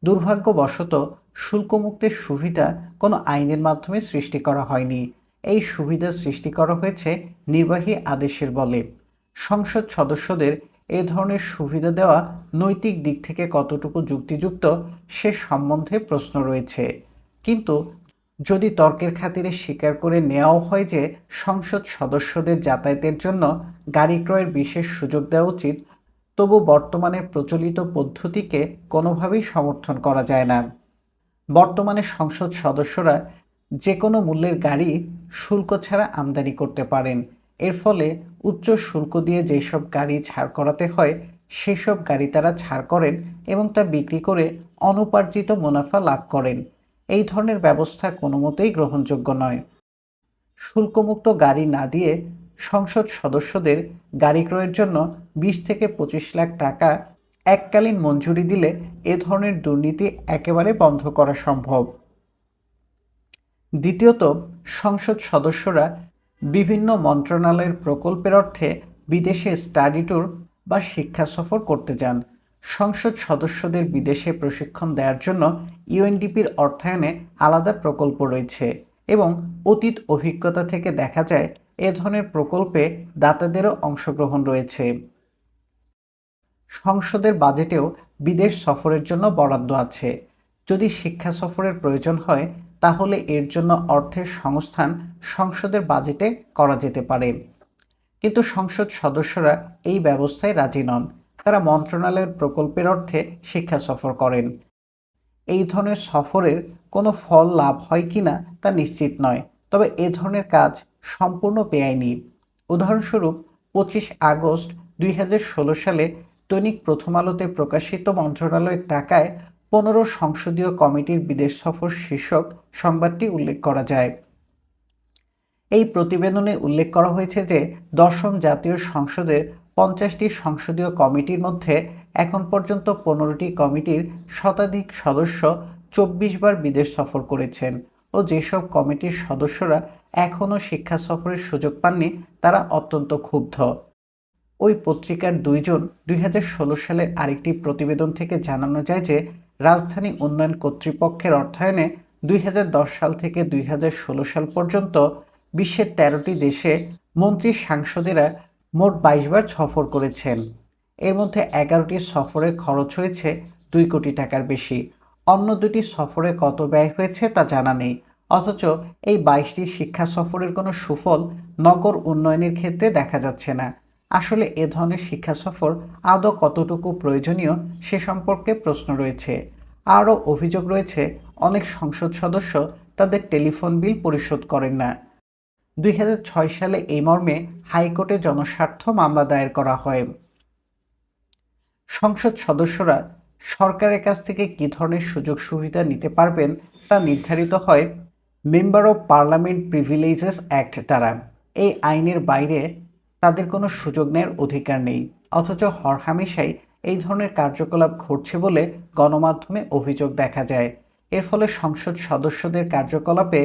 দুর্ভাগ্যবশত শুল্কমুক্তির সুবিধা কোনো আইনের মাধ্যমে সৃষ্টি করা হয়নি। এই সুবিধা সৃষ্টি করা হয়েছে নির্বাহী আদেশের বলে। সংসদ সদস্যদের এ ধরনের সুবিধা দেওয়া নৈতিক দিক থেকে কতটুকু যুক্তিযুক্ত সে সম্বন্ধে প্রশ্ন রয়েছে। কিন্তু যদি তর্কের খাতিরে স্বীকার করে নেওয়াও হয় যে সংসদ সদস্যদের যাতায়াতের জন্য গাড়ি ক্রয়ের বিশেষ সুযোগ দেওয়া উচিত, তবু বর্তমানে প্রচলিত পদ্ধতিকে কোনোভাবেই সমর্থন করা যায় না। বর্তমানে সংসদ সদস্যরা যে কোনো মূল্যের গাড়ি শুল্ক ছাড়া আমদানি করতে পারেন। এর ফলে উচ্চ শুল্ক দিয়ে যেসব গাড়ি ছাড় করাতে হয় সেসব গাড়ি তারা ছাড় করেন এবং তা বিক্রি করে অনুপার্জিত মুনাফা লাভ করেন। এই ধরনের ব্যবস্থা কোনো মতেই গ্রহণযোগ্য নয়। শুল্কমুক্ত গাড়ি না দিয়ে সংসদ সদস্যদের গাড়ি ক্রয়ের জন্য 20 থেকে 25 লাখ টাকা এককালীন মঞ্জুরি দিলে এ ধরনের দুর্নীতি একেবারে বন্ধ করা সম্ভব। দ্বিতীয়ত, সংসদ সদস্যরা বিভিন্ন মন্ত্রণালয়ের প্রকল্পের অর্থে বিদেশে স্টাডি ট্যুর বা শিক্ষা সফর করতে যান। সংসদ সদস্যদের বিদেশে প্রশিক্ষণ দেওয়ার জন্য ইউএনডিপির অর্থায়নে আলাদা প্রকল্প রয়েছে এবং অতীত অভিজ্ঞতা থেকে দেখা যায় এ ধরনের প্রকল্পে দাতাদেরও অংশগ্রহণ রয়েছে। সংসদের বাজেটেও বিদেশ সফরের জন্য বরাদ্দ আছে। যদি শিক্ষা সফরের প্রয়োজন হয় তাহলে এর জন্য অর্থের সংস্থান সংসদের বাজেটে করা যেতে পারে। কিন্তু সংসদ সদস্যরা এই ব্যবস্থায় রাজি নন। তারা মন্ত্রণালয়ের প্রকল্পের অর্থে শিক্ষা সফর করেন। এই ধরনের সফরের কোনো ফল লাভ হয় কিনা তা নিশ্চিত নয়, তবে এ ধরনের কাজ সম্পূর্ণ বেআইনি। উদাহরণস্বরূপ 25 আগস্ট 2016 সালে দৈনিক প্রথম আলোতে প্রকাশিত মন্ত্রণালয়ের টাকায় 15 সংসদীয় কমিটির বিদেশ সফর শীর্ষক সংবাদটি উল্লেখ করা যায়। এই প্রতিবেদনে উল্লেখ করা হয়েছে যে দশম জাতীয় সংসদের 50টি সংসদীয় কমিটির মধ্যে এখন পর্যন্ত 15টি কমিটির শতাধিক সদস্য 24 বার বিদেশ সফর করেছেন ও যেসব কমিটির সদস্যরা এখনও শিক্ষা সফরের সুযোগ পাননি তারা অত্যন্ত ক্ষুব্ধ। ওই পত্রিকার 2 জুন 2016 সালের আরেকটি প্রতিবেদন থেকে জানানো যায় যে রাজধানী উন্নয়ন কর্তৃপক্ষের অর্থায়নে 2010 সাল থেকে 2016 সাল পর্যন্ত বিশ্বের 13টি দেশে মন্ত্রী সাংসদেরা মোট 22 বার সফর করেছেন। এর মধ্যে 11টি সফরে খরচ হয়েছে 2 কোটি টাকার বেশি। অন্য দুটি সফরে কত ব্যয় হয়েছে তা জানা নেই। অথচ এই 22টি শিক্ষা সফরের কোনো সুফল নগর উন্নয়নের ক্ষেত্রে দেখা যাচ্ছে না। আসলে এ ধরনের শিক্ষা সফর আদৌ কতটুকু প্রয়োজনীয় সে সম্পর্কে প্রশ্ন রয়েছে। আরও অভিযোগ রয়েছে অনেক সংসদ সদস্য তাদের টেলিফোন বিল পরিশোধ করেন না। 2006 সালে এই মর্মে হাইকোর্টে জনস্বার্থ মামলা দায়ের করা হয়। সংসদ সদস্যরা সরকারের কাছ থেকে কী ধরনের সুযোগ সুবিধা নিতে পারবেন তা নির্ধারিত হয় member of parliament privileges act দ্বারা। এই আইনের বাইরে তাদের কোনো সুযোগ নেওয়ার অধিকার নেই। অথচ হরহামেশাই এই ধরনের কার্যকলাপ ঘটছে বলে গণমাধ্যমে অভিযোগ দেখা যায়। এর ফলে সংসদ সদস্যদের কার্যকলাপে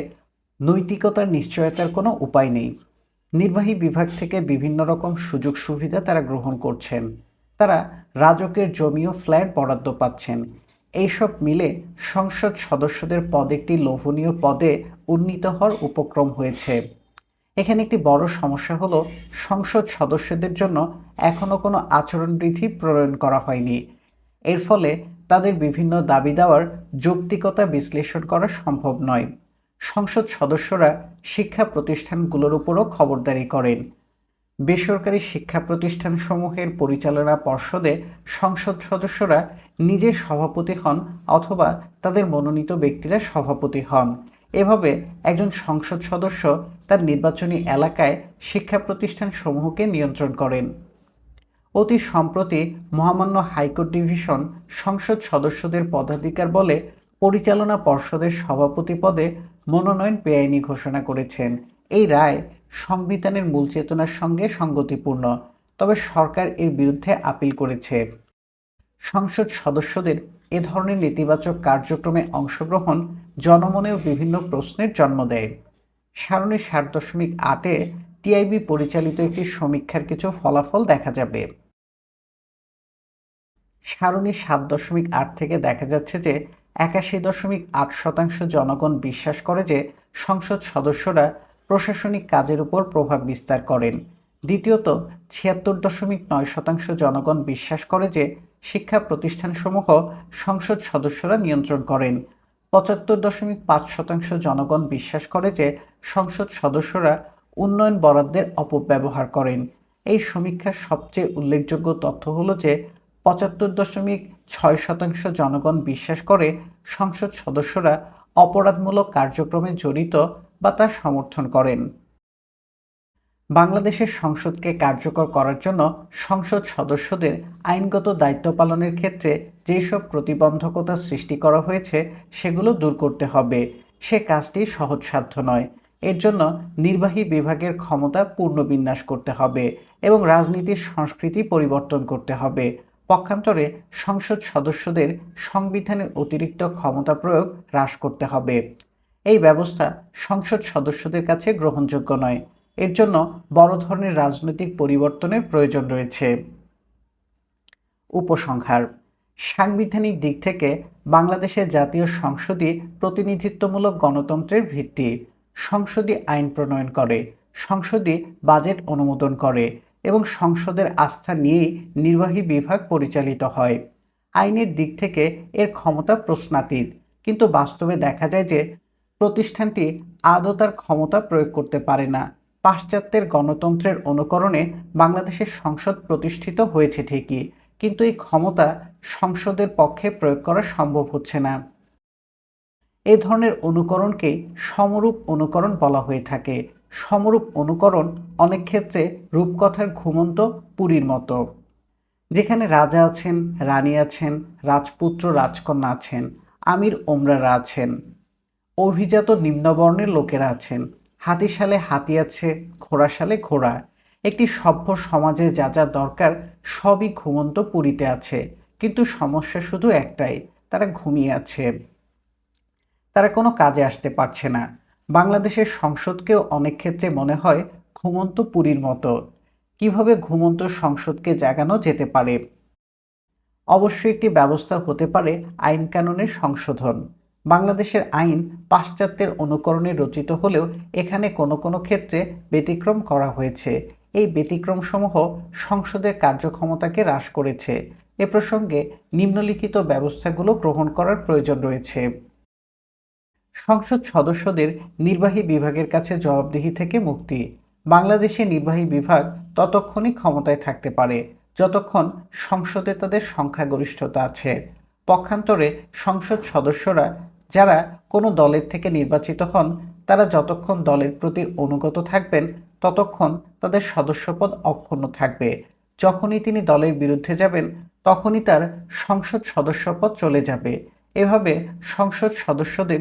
নৈতিকতার নিশ্চয়তার কোনো উপায় নেই। নির্বাহী বিভাগ থেকে বিভিন্ন রকম সুযোগ সুবিধা তারা গ্রহণ করছেন। তারা রাজকের জমি ও ফ্ল্যাট বরাদ্দ পাচ্ছেন। এইসব মিলে সংসদ সদস্যদের পদ একটি লোভনীয় পদে উন্নীত হওয়ার উপক্রম হয়েছে। এখানে একটি বড় সমস্যা হলো সংসদ সদস্যদের জন্য এখনও কোনো আচরণবিধি প্রণয়ন করা হয়নি। এর ফলে তাদের বিভিন্ন দাবি দেওয়ার যৌক্তিকতা বিশ্লেষণ করা সম্ভব নয়। সংসদ সদস্যরা শিক্ষা প্রতিষ্ঠানগুলোর উপরও খবরদারি করেন। বেসরকারি শিক্ষা প্রতিষ্ঠানসমূহের পরিচালনা পর্ষদে সংসদ সদস্যরা নিজে সভাপতি হন অথবা তাদের মনোনীত ব্যক্তিরা সভাপতি হন। এভাবে একজন সংসদ সদস্য তার নির্বাচনী এলাকায় শিক্ষা প্রতিষ্ঠানসমূহকে নিয়ন্ত্রণ করেন। অতি সম্প্রতি মহামান্য হাইকোর্ট ডিভিশন সংসদ সদস্যদের পদাধিকার বলে পরিচালনা পর্ষদের সভাপতি পদে মনোনয়ন বেআইনি ঘোষণা করেছেন। এই রায় সংবিধানের মূল চেতনার সঙ্গে সঙ্গতিপূর্ণ, তবে সরকার এর বিরুদ্ধে আপিল করেছে। সংসদ সদস্যদের এ ধরনের নেতিবাচক কার্যক্রমে অংশগ্রহণ জনমনেও বিভিন্ন প্রশ্নের জন্ম দেয়। সারণী 7.8-এ টিআইবি পরিচালিত একটি সমীক্ষার কিছু ফলাফল দেখা যাবে। সারণী 7.8 থেকে দেখা যাচ্ছে যে 81.8% জনগণ বিশ্বাস করে যে সংসদ সদস্যরা প্রশাসনিক কাজের উপর প্রভাব বিস্তার করেন। দ্বিতীয়ত 76.9% জনগণ বিশ্বাস করে যে শিক্ষা প্রতিষ্ঠানসমূহ সংসদ সদস্যরা নিয়ন্ত্রণ করেন। 75.5% জনগণ বিশ্বাস করে যে সংসদ সদস্যরা উন্নয়ন বরাদ্দের অপব্যবহার করেন। এই সমীক্ষার সবচেয়ে উল্লেখযোগ্য তথ্য হলো যে 75.6% জনগণ বিশ্বাস করে সংসদ সদস্যরা অপরাধমূলক কার্যক্রমে জড়িত বা তা সমর্থন করেন। বাংলাদেশের সংসদকে কার্যকর করার জন্য সংসদ সদস্যদের আইনগত দায়িত্ব পালনের ক্ষেত্রে যেসব প্রতিবন্ধকতা সৃষ্টি করা হয়েছে সেগুলো দূর করতে হবে। সে কাজটি সহজসাধ্য নয়। এর জন্য নির্বাহী বিভাগের ক্ষমতা পুনর্বিন্যাস করতে হবে এবং রাজনীতির সংস্কৃতি পরিবর্তন করতে হবে। পক্ষান্তরে সংসদ সদস্যদের সংবিধানের অতিরিক্ত ক্ষমতা প্রয়োগ হ্রাস করতে হবে। এই ব্যবস্থা সংসদ সদস্যদের কাছে গ্রহণযোগ্য নয়। এর জন্য বড় ধরনের রাজনৈতিক পরিবর্তনের প্রয়োজন রয়েছে। উপসংহার: সাংবিধানিক দিক থেকে বাংলাদেশের জাতীয় সংসদই প্রতিনিধিত্বমূলক গণতন্ত্রের ভিত্তি। সংসদই আইন প্রণয়ন করে, সংসদই বাজেট অনুমোদন করে এবং সংসদের আস্থা নিয়েই নির্বাহী বিভাগ পরিচালিত হয়। আইনের দিক থেকে এর ক্ষমতা প্রশ্নাতীত, কিন্তু বাস্তবে দেখা যায় যে প্রতিষ্ঠানটি আদৌ তার ক্ষমতা প্রয়োগ করতে পারে না। পাশ্চাত্যের গণতন্ত্রের অনুকরণে বাংলাদেশের সংসদ প্রতিষ্ঠিত হয়েছে ঠিকই, কিন্তু এই ক্ষমতা সংসদের পক্ষে প্রয়োগ করা সম্ভব হচ্ছে না। এ ধরনের অনুকরণকেই সমরূপ অনুকরণ বলা হয়ে থাকে। সমরূপ অনুকরণ অনেক ক্ষেত্রে রূপকথার ঘুমন্ত পুরীর মতো, যেখানে রাজা আছেন, রানী আছেন, রাজপুত্র রাজকন্যা আছেন, আমির ওমরারা আছেন, অভিজাত নিম্নবর্ণের লোকেরা আছেন, হাতিশালে হাতি আছে, ঘোড়াশালে ঘোড়া। একটি সভ্য সমাজে যা যা দরকার সবই ঘুমন্ত পুরীতে আছে, কিন্তু সমস্যা শুধু একটাই, তারা ঘুমিয়ে আছে, তারা কোনো কাজে আসতে পারছে না। বাংলাদেশের সংসদকেও অনেক ক্ষেত্রে মনে হয় ঘুমন্ত পুরীর মতো। কিভাবে ঘুমন্ত সংসদকে জাগানো যেতে পারে? অবশ্যই একটি ব্যবস্থা হতে পারে আইন কানুনের সংশোধন। বাংলাদেশের আইন পাশ্চাত্যের অনুকরণে রচিত হলেও এখানে কোনো কোনো ক্ষেত্রে ব্যতিক্রম করা হয়েছে। এই ব্যতিক্রমসমূহ সংসদের কার্যক্ষমতাকে হ্রাস করেছে। এ প্রসঙ্গে নিম্নলিখিত ব্যবস্থাগুলো গ্রহণ করার প্রয়োজন রয়েছে। সংসদ সদস্যদের নির্বাহী বিভাগের কাছে জবাবদিহি থেকে মুক্তি। বাংলাদেশে নির্বাহী বিভাগ ততক্ষণই ক্ষমতায় থাকতে পারে যতক্ষণ সংসদে তাদের সংখ্যাগরিষ্ঠতা আছে। পক্ষান্তরে সংসদ সদস্যরা যারা কোনো দলের থেকে নির্বাচিত হন, তারা যতক্ষণ দলের প্রতি অনুগত থাকবেন ততক্ষণ তাদের সদস্যপদ অক্ষুণ্ণ থাকবে। যখনই তিনি দলের বিরুদ্ধে যাবেন তখনই তার সংসদ সদস্যপদ চলে যাবে। এভাবে সংসদ সদস্যদের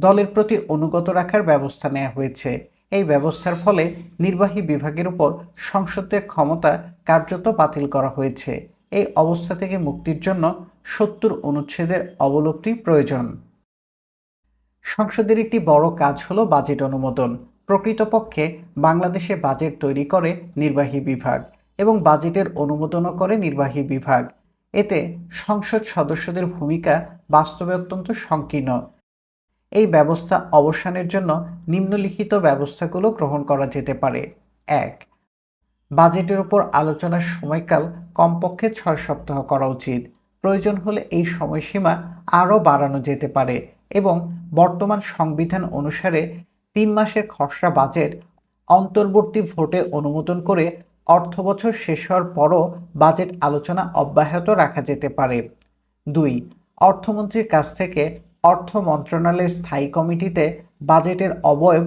দলের প্রতি অনুগত রাখার ব্যবস্থা নেওয়া হয়েছে। এই ব্যবস্থার ফলে নির্বাহী বিভাগের উপর সংসদের ক্ষমতা কার্যত বাতিল করা হয়েছে। এই অবস্থা থেকে মুক্তির জন্য ৭০ অনুচ্ছেদের অবলুপ্তি প্রয়োজন। সংসদের একটি বড় কাজ হলো বাজেট অনুমোদন। প্রকৃতপক্ষে বাংলাদেশে বাজেট তৈরি করে নির্বাহী বিভাগ এবং বাজেটের অনুমোদনও করে নির্বাহী বিভাগ। এতে সংসদ সদস্যদের ভূমিকা বাস্তবে অত্যন্ত সংকীর্ণ। এই ব্যবস্থা অবসানের জন্য নিম্নলিখিত ব্যবস্থাগুলো গ্রহণ করা যেতে পারে। ১. বাজেটের উপর আলোচনার সময়কাল কমপক্ষে ৬ সপ্তাহ করা উচিত। প্রয়োজন হলে এই সময়সীমা আরও বাড়ানো যেতে পারে এবং বর্তমান সংবিধান অনুসারে ৩ মাসের খসড়া বাজেট অন্তর্বর্তী ভোটে অনুমোদন করে অর্থবছর শেষ হওয়ার পরও বাজেট আলোচনা অব্যাহত রাখা যেতে পারে। ২. অর্থমন্ত্রীর কাছ থেকে অর্থ মন্ত্রণালয়ের স্থায়ী কমিটিতে বাজেটের অবয়ব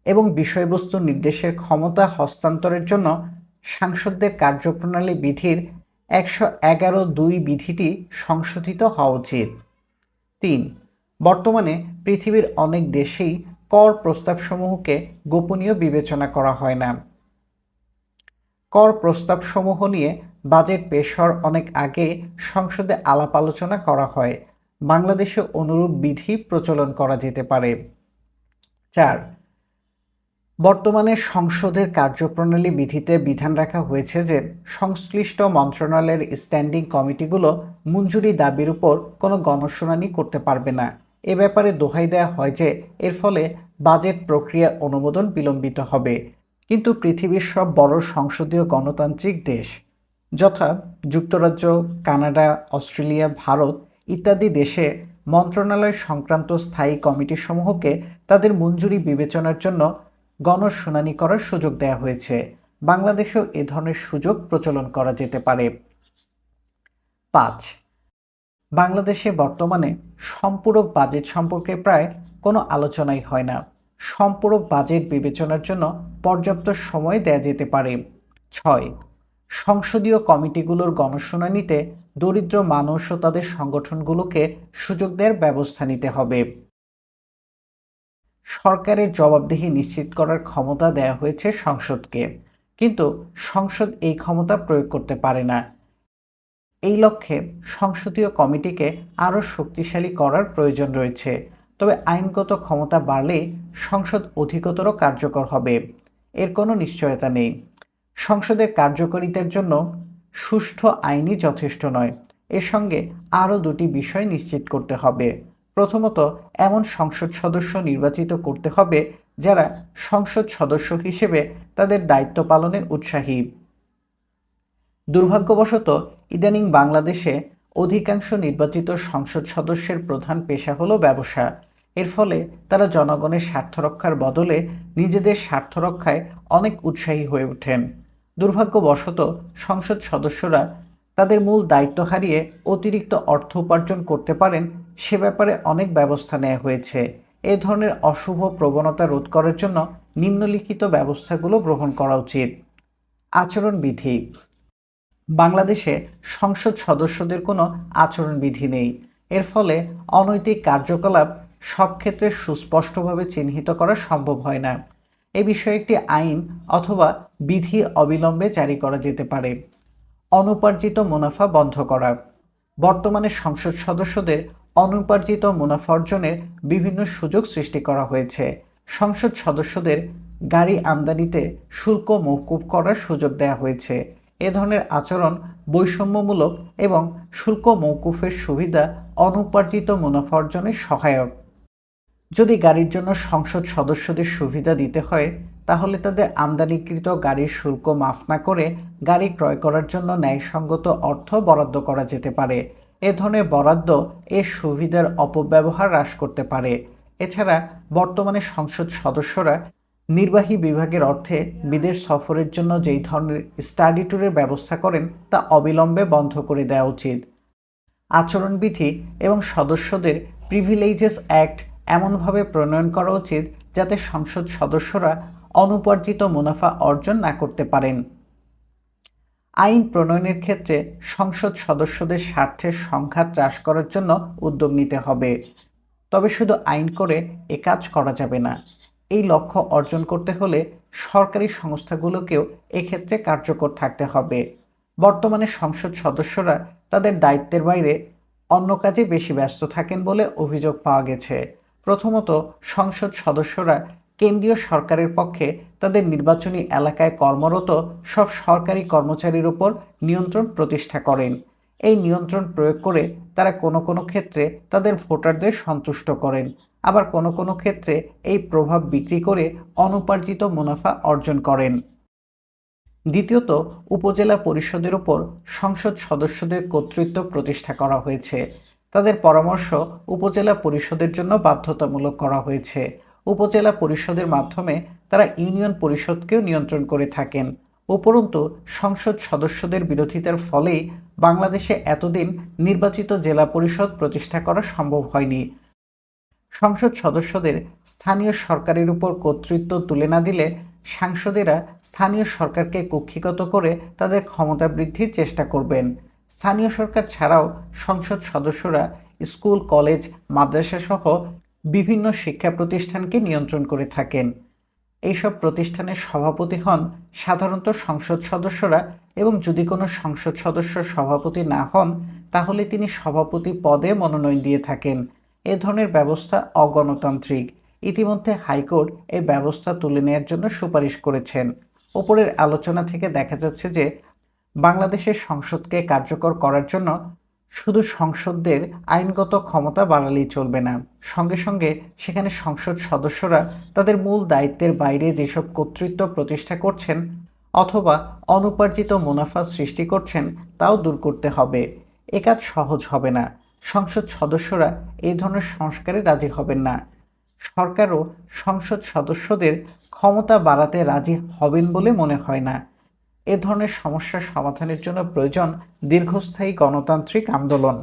এবং বিষয়বস্তু নির্দেশের ক্ষমতা হস্তান্তরের জন্য সাংসদদের কার্যপ্রণালী বিধির ১১১(২) বিধিটি সংশোধিত হওয়া উচিত। ৩. বর্তমানে পৃথিবীর অনেক দেশেই কর প্রস্তাবসমূহকে গোপনীয় বিবেচনা করা হয় না। কর প্রস্তাবসমূহ নিয়ে বাজেট পেশ হওয়ার অনেক আগে সংসদে আলাপ আলোচনা করা হয়। বাংলাদেশে অনুরূপ বিধি প্রচলন করা যেতে পারে। ৪. বর্তমানে সংসদের কার্যপ্রণালী বিধিতে বিধান রাখা হয়েছে যে সংশ্লিষ্ট মন্ত্রণালয়ের স্ট্যান্ডিং কমিটিগুলো মঞ্জুরি দাবির উপর কোনো গণশুনানি করতে পারবে না। এ ব্যাপারে দোহাই দেওয়া হয় যে এর ফলে বাজেট প্রক্রিয়া অনুমোদন বিলম্বিত হবে। কিন্তু পৃথিবীর সব বড় সংসদীয় গণতান্ত্রিক দেশ যথা যুক্তরাজ্য, কানাডা, অস্ট্রেলিয়া, ভারত ইত্যাদি দেশে মন্ত্রণালয় সংক্রান্ত স্থায়ী কমিটিসমূহকে তাদের মঞ্জুরি বিবেচনার জন্য গণশুনানি করার সুযোগ দেওয়া হয়েছে। বাংলাদেশেও এ ধরনের সুযোগ প্রচলন করা যেতে পারে। ৫. বাংলাদেশে বর্তমানে সম্পূরক বাজেট সম্পর্কে প্রায় কোনো আলোচনাই হয় না। সম্পূরক বাজেট বিবেচনার জন্য পর্যাপ্ত সময় দেয়া যেতে পারে। ৬. সংসদীয় কমিটিগুলোর গণশুনানিতে দরিদ্র মানুষ ও তাদের সংগঠনগুলোকে সুযোগ দেওয়ার ব্যবস্থা নিতে হবে। সরকারের জবাবদিহি নিশ্চিত করার ক্ষমতা দেয়া হয়েছে সংসদকে, কিন্তু সংসদ এই ক্ষমতা প্রয়োগ করতে পারে না। এই লক্ষ্যে সংসদীয় কমিটিকে আরও শক্তিশালী করার প্রয়োজন রয়েছে। তবে আইনগত ক্ষমতা বাড়লে সংসদ অধিকতর কার্যকর হবে, এর কোনো নিশ্চয়তা নেই। সংসদের কার্যকারিতার জন্য সুষ্ঠু আইনই যথেষ্ট নয়, এর সঙ্গে আরও দুটি বিষয় নিশ্চিত করতে হবে। প্রথমত, এমন সংসদ সদস্য নির্বাচিত করতে হবে যারা সংসদ সদস্য হিসেবে তাদের দায়িত্ব পালনে উৎসাহী। দুর্ভাগ্যবশত ইদানিং বাংলাদেশে অধিকাংশ নির্বাচিত সংসদ সদস্যের প্রধান পেশা হলো ব্যবসা। এর ফলে তারা জনগণের স্বার্থ রক্ষার বদলে নিজেদের স্বার্থ রক্ষায় অনেক উৎসাহী হয়ে ওঠেন। দুর্ভাগ্যবশত সংসদ সদস্যরা তাদের মূল দায়িত্ব হারিয়ে অতিরিক্ত অর্থ উপার্জন করতে পারেন, সে ব্যাপারে অনেক ব্যবস্থা নেওয়া হয়েছে। এ ধরনের অশুভ প্রবণতা রোধ করার জন্য নিম্নলিখিত ব্যবস্থাগুলো গ্রহণ করা উচিত। আচরণবিধি। বাংলাদেশে সংসদ সদস্যদের কোনো আচরণবিধি নেই। এর ফলে অনৈতিক কার্যকলাপ সব ক্ষেত্রে সুস্পষ্টভাবে চিহ্নিত করা সম্ভব হয় না। এ বিষয়ে একটি আইন অথবা বিধি অবিলম্বে জারি করা যেতে পারে। অনুপার্জিত মুনাফা বন্ধ করা। বর্তমানে সংসদ সদস্যদের অনুপার্জিত মুনাফা অর্জনের বিভিন্ন সুযোগ সৃষ্টি করা হয়েছে। সংসদ সদস্যদের গাড়ি আমদানিতে শুল্ক মওকুফ করার সুযোগ দেওয়া হয়েছে। এ ধরনের আচরণ বৈষম্যমূলক এবং শুল্ক মওকুফের সুবিধা অনুপার্জিত মুনাফা অর্জনে সহায়ক। যদি গাড়ির জন্য সংসদ সদস্যদের সুবিধা দিতে হয়, তাহলে তাদের আমদানিকৃত গাড়ির শুল্ক মাফ না করে গাড়ি ক্রয় করার জন্য ন্যায়সঙ্গত অর্থ বরাদ্দ করা যেতে পারে। এ ধরনের বরাদ্দ এর সুবিধার অপব্যবহার হ্রাস করতে পারে। এছাড়া বর্তমানে সংসদ সদস্যরা নির্বাহী বিভাগের অর্থে বিদেশ সফরের জন্য যেই ধরনের স্টাডি ট্যুরের ব্যবস্থা করেন তা অবিলম্বে বন্ধ করে দেওয়া উচিত। আচরণবিধি এবং সদস্যদের প্রিভিলেজেস অ্যাক্ট এমনভাবে প্রণয়ন করা উচিত যাতে সংসদ সদস্যরা অনুপার্জিত মুনাফা অর্জন না করতে পারেন। আইন প্রণয়নের ক্ষেত্রে সংসদ সদস্যদের স্বার্থের সংঘাত হ্রাস করার জন্য উদ্যোগ নিতে হবে। তবে শুধু আইন করে এ কাজ করা যাবে না। এই লক্ষ্য অর্জন করতে হলে সরকারি সংস্থাগুলোকেও এক্ষেত্রে কার্যকর থাকতে হবে। বর্তমানে সংসদ সদস্যরা তাদের দায়িত্বের বাইরে অন্য কাজে বেশি ব্যস্ত থাকেন বলে অভিযোগ পাওয়া গেছে। প্রথমত, সংসদ সদস্যরা কেন্দ্রীয় সরকারের পক্ষে তাদের নির্বাচনী এলাকায় কর্মরত সব সরকারি কর্মচারীর উপর নিয়ন্ত্রণ প্রতিষ্ঠা করেন। এই নিয়ন্ত্রণ প্রয়োগ করে তারা কোনো কোনো ক্ষেত্রে তাদের ভোটারদের সন্তুষ্ট করেন, আবার কোনো কোনো ক্ষেত্রে এই প্রভাব বিক্রি করে অনুপার্জিত মুনাফা অর্জন করেন। দ্বিতীয়ত, উপজেলা পরিষদের উপর সংসদ সদস্যদের কর্তৃত্ব প্রতিষ্ঠা করা হয়েছে। তাদের পরামর্শ উপজেলা পরিষদের জন্য বাধ্যতামূলক করা হয়েছে। উপজেলা পরিষদের মাধ্যমে তারা ইউনিয়ন পরিষদকেও নিয়ন্ত্রণ করে থাকেন। উপরন্তু সংসদ সদস্যদের বিরোধিতার ফলেই বাংলাদেশে এতদিন নির্বাচিত জেলা পরিষদ প্রতিষ্ঠা করা সম্ভব হয়নি। সংসদ সদস্যদের স্থানীয় সরকারের উপর কর্তৃত্ব তুলে না দিলে সাংসদেরা স্থানীয় সরকারকে কক্ষিগত করে তাদের ক্ষমতা বৃদ্ধির চেষ্টা করবেন। স্থানীয় সরকার ছাড়াও সংসদ সদস্যরা স্কুল, কলেজ, মাদ্রাসা সহ বিভিন্ন শিক্ষা প্রতিষ্ঠানকে নিয়ন্ত্রণ করে থাকেন। এইসব প্রতিষ্ঠানের সভাপতি হন সাধারণত সংসদ সদস্যরা, এবং যদি কোনো সংসদ সদস্য সভাপতি না হন তাহলে তিনি সভাপতি পদে মনোনয়ন দিয়ে থাকেন। এ ধরনের ব্যবস্থা অগণতান্ত্রিক। ইতিমধ্যে হাইকোর্ট এই ব্যবস্থা তুলে নেওয়ার জন্য সুপারিশ করেছেন। ওপরের আলোচনা থেকে দেখা যাচ্ছে যে বাংলাদেশের সংসদকে কার্যকর করার জন্য শুধু সংসদদের আইনগত ক্ষমতা বাড়ালেই চলবে না, সঙ্গে সঙ্গে সেখানে সংসদ সদস্যরা তাদের মূল দায়িত্বের বাইরে যেসব কর্তৃত্ব প্রতিষ্ঠা করছেন অথবা অনুপার্জিত মুনাফা সৃষ্টি করছেন তাও দূর করতে হবে। এ কাজ সহজ হবে না। সংসদ সদস্যরা এই ধরনের সংস্কারে রাজি হবেন না। সরকারও সংসদ সদস্যদের ক্ষমতা বাড়াতে রাজি হবেন বলে মনে হয় না। এ ধরনের সমস্যার সমাধানের জন্য প্রয়োজন দীর্ঘস্থায়ী গণতান্ত্রিক আন্দোলন।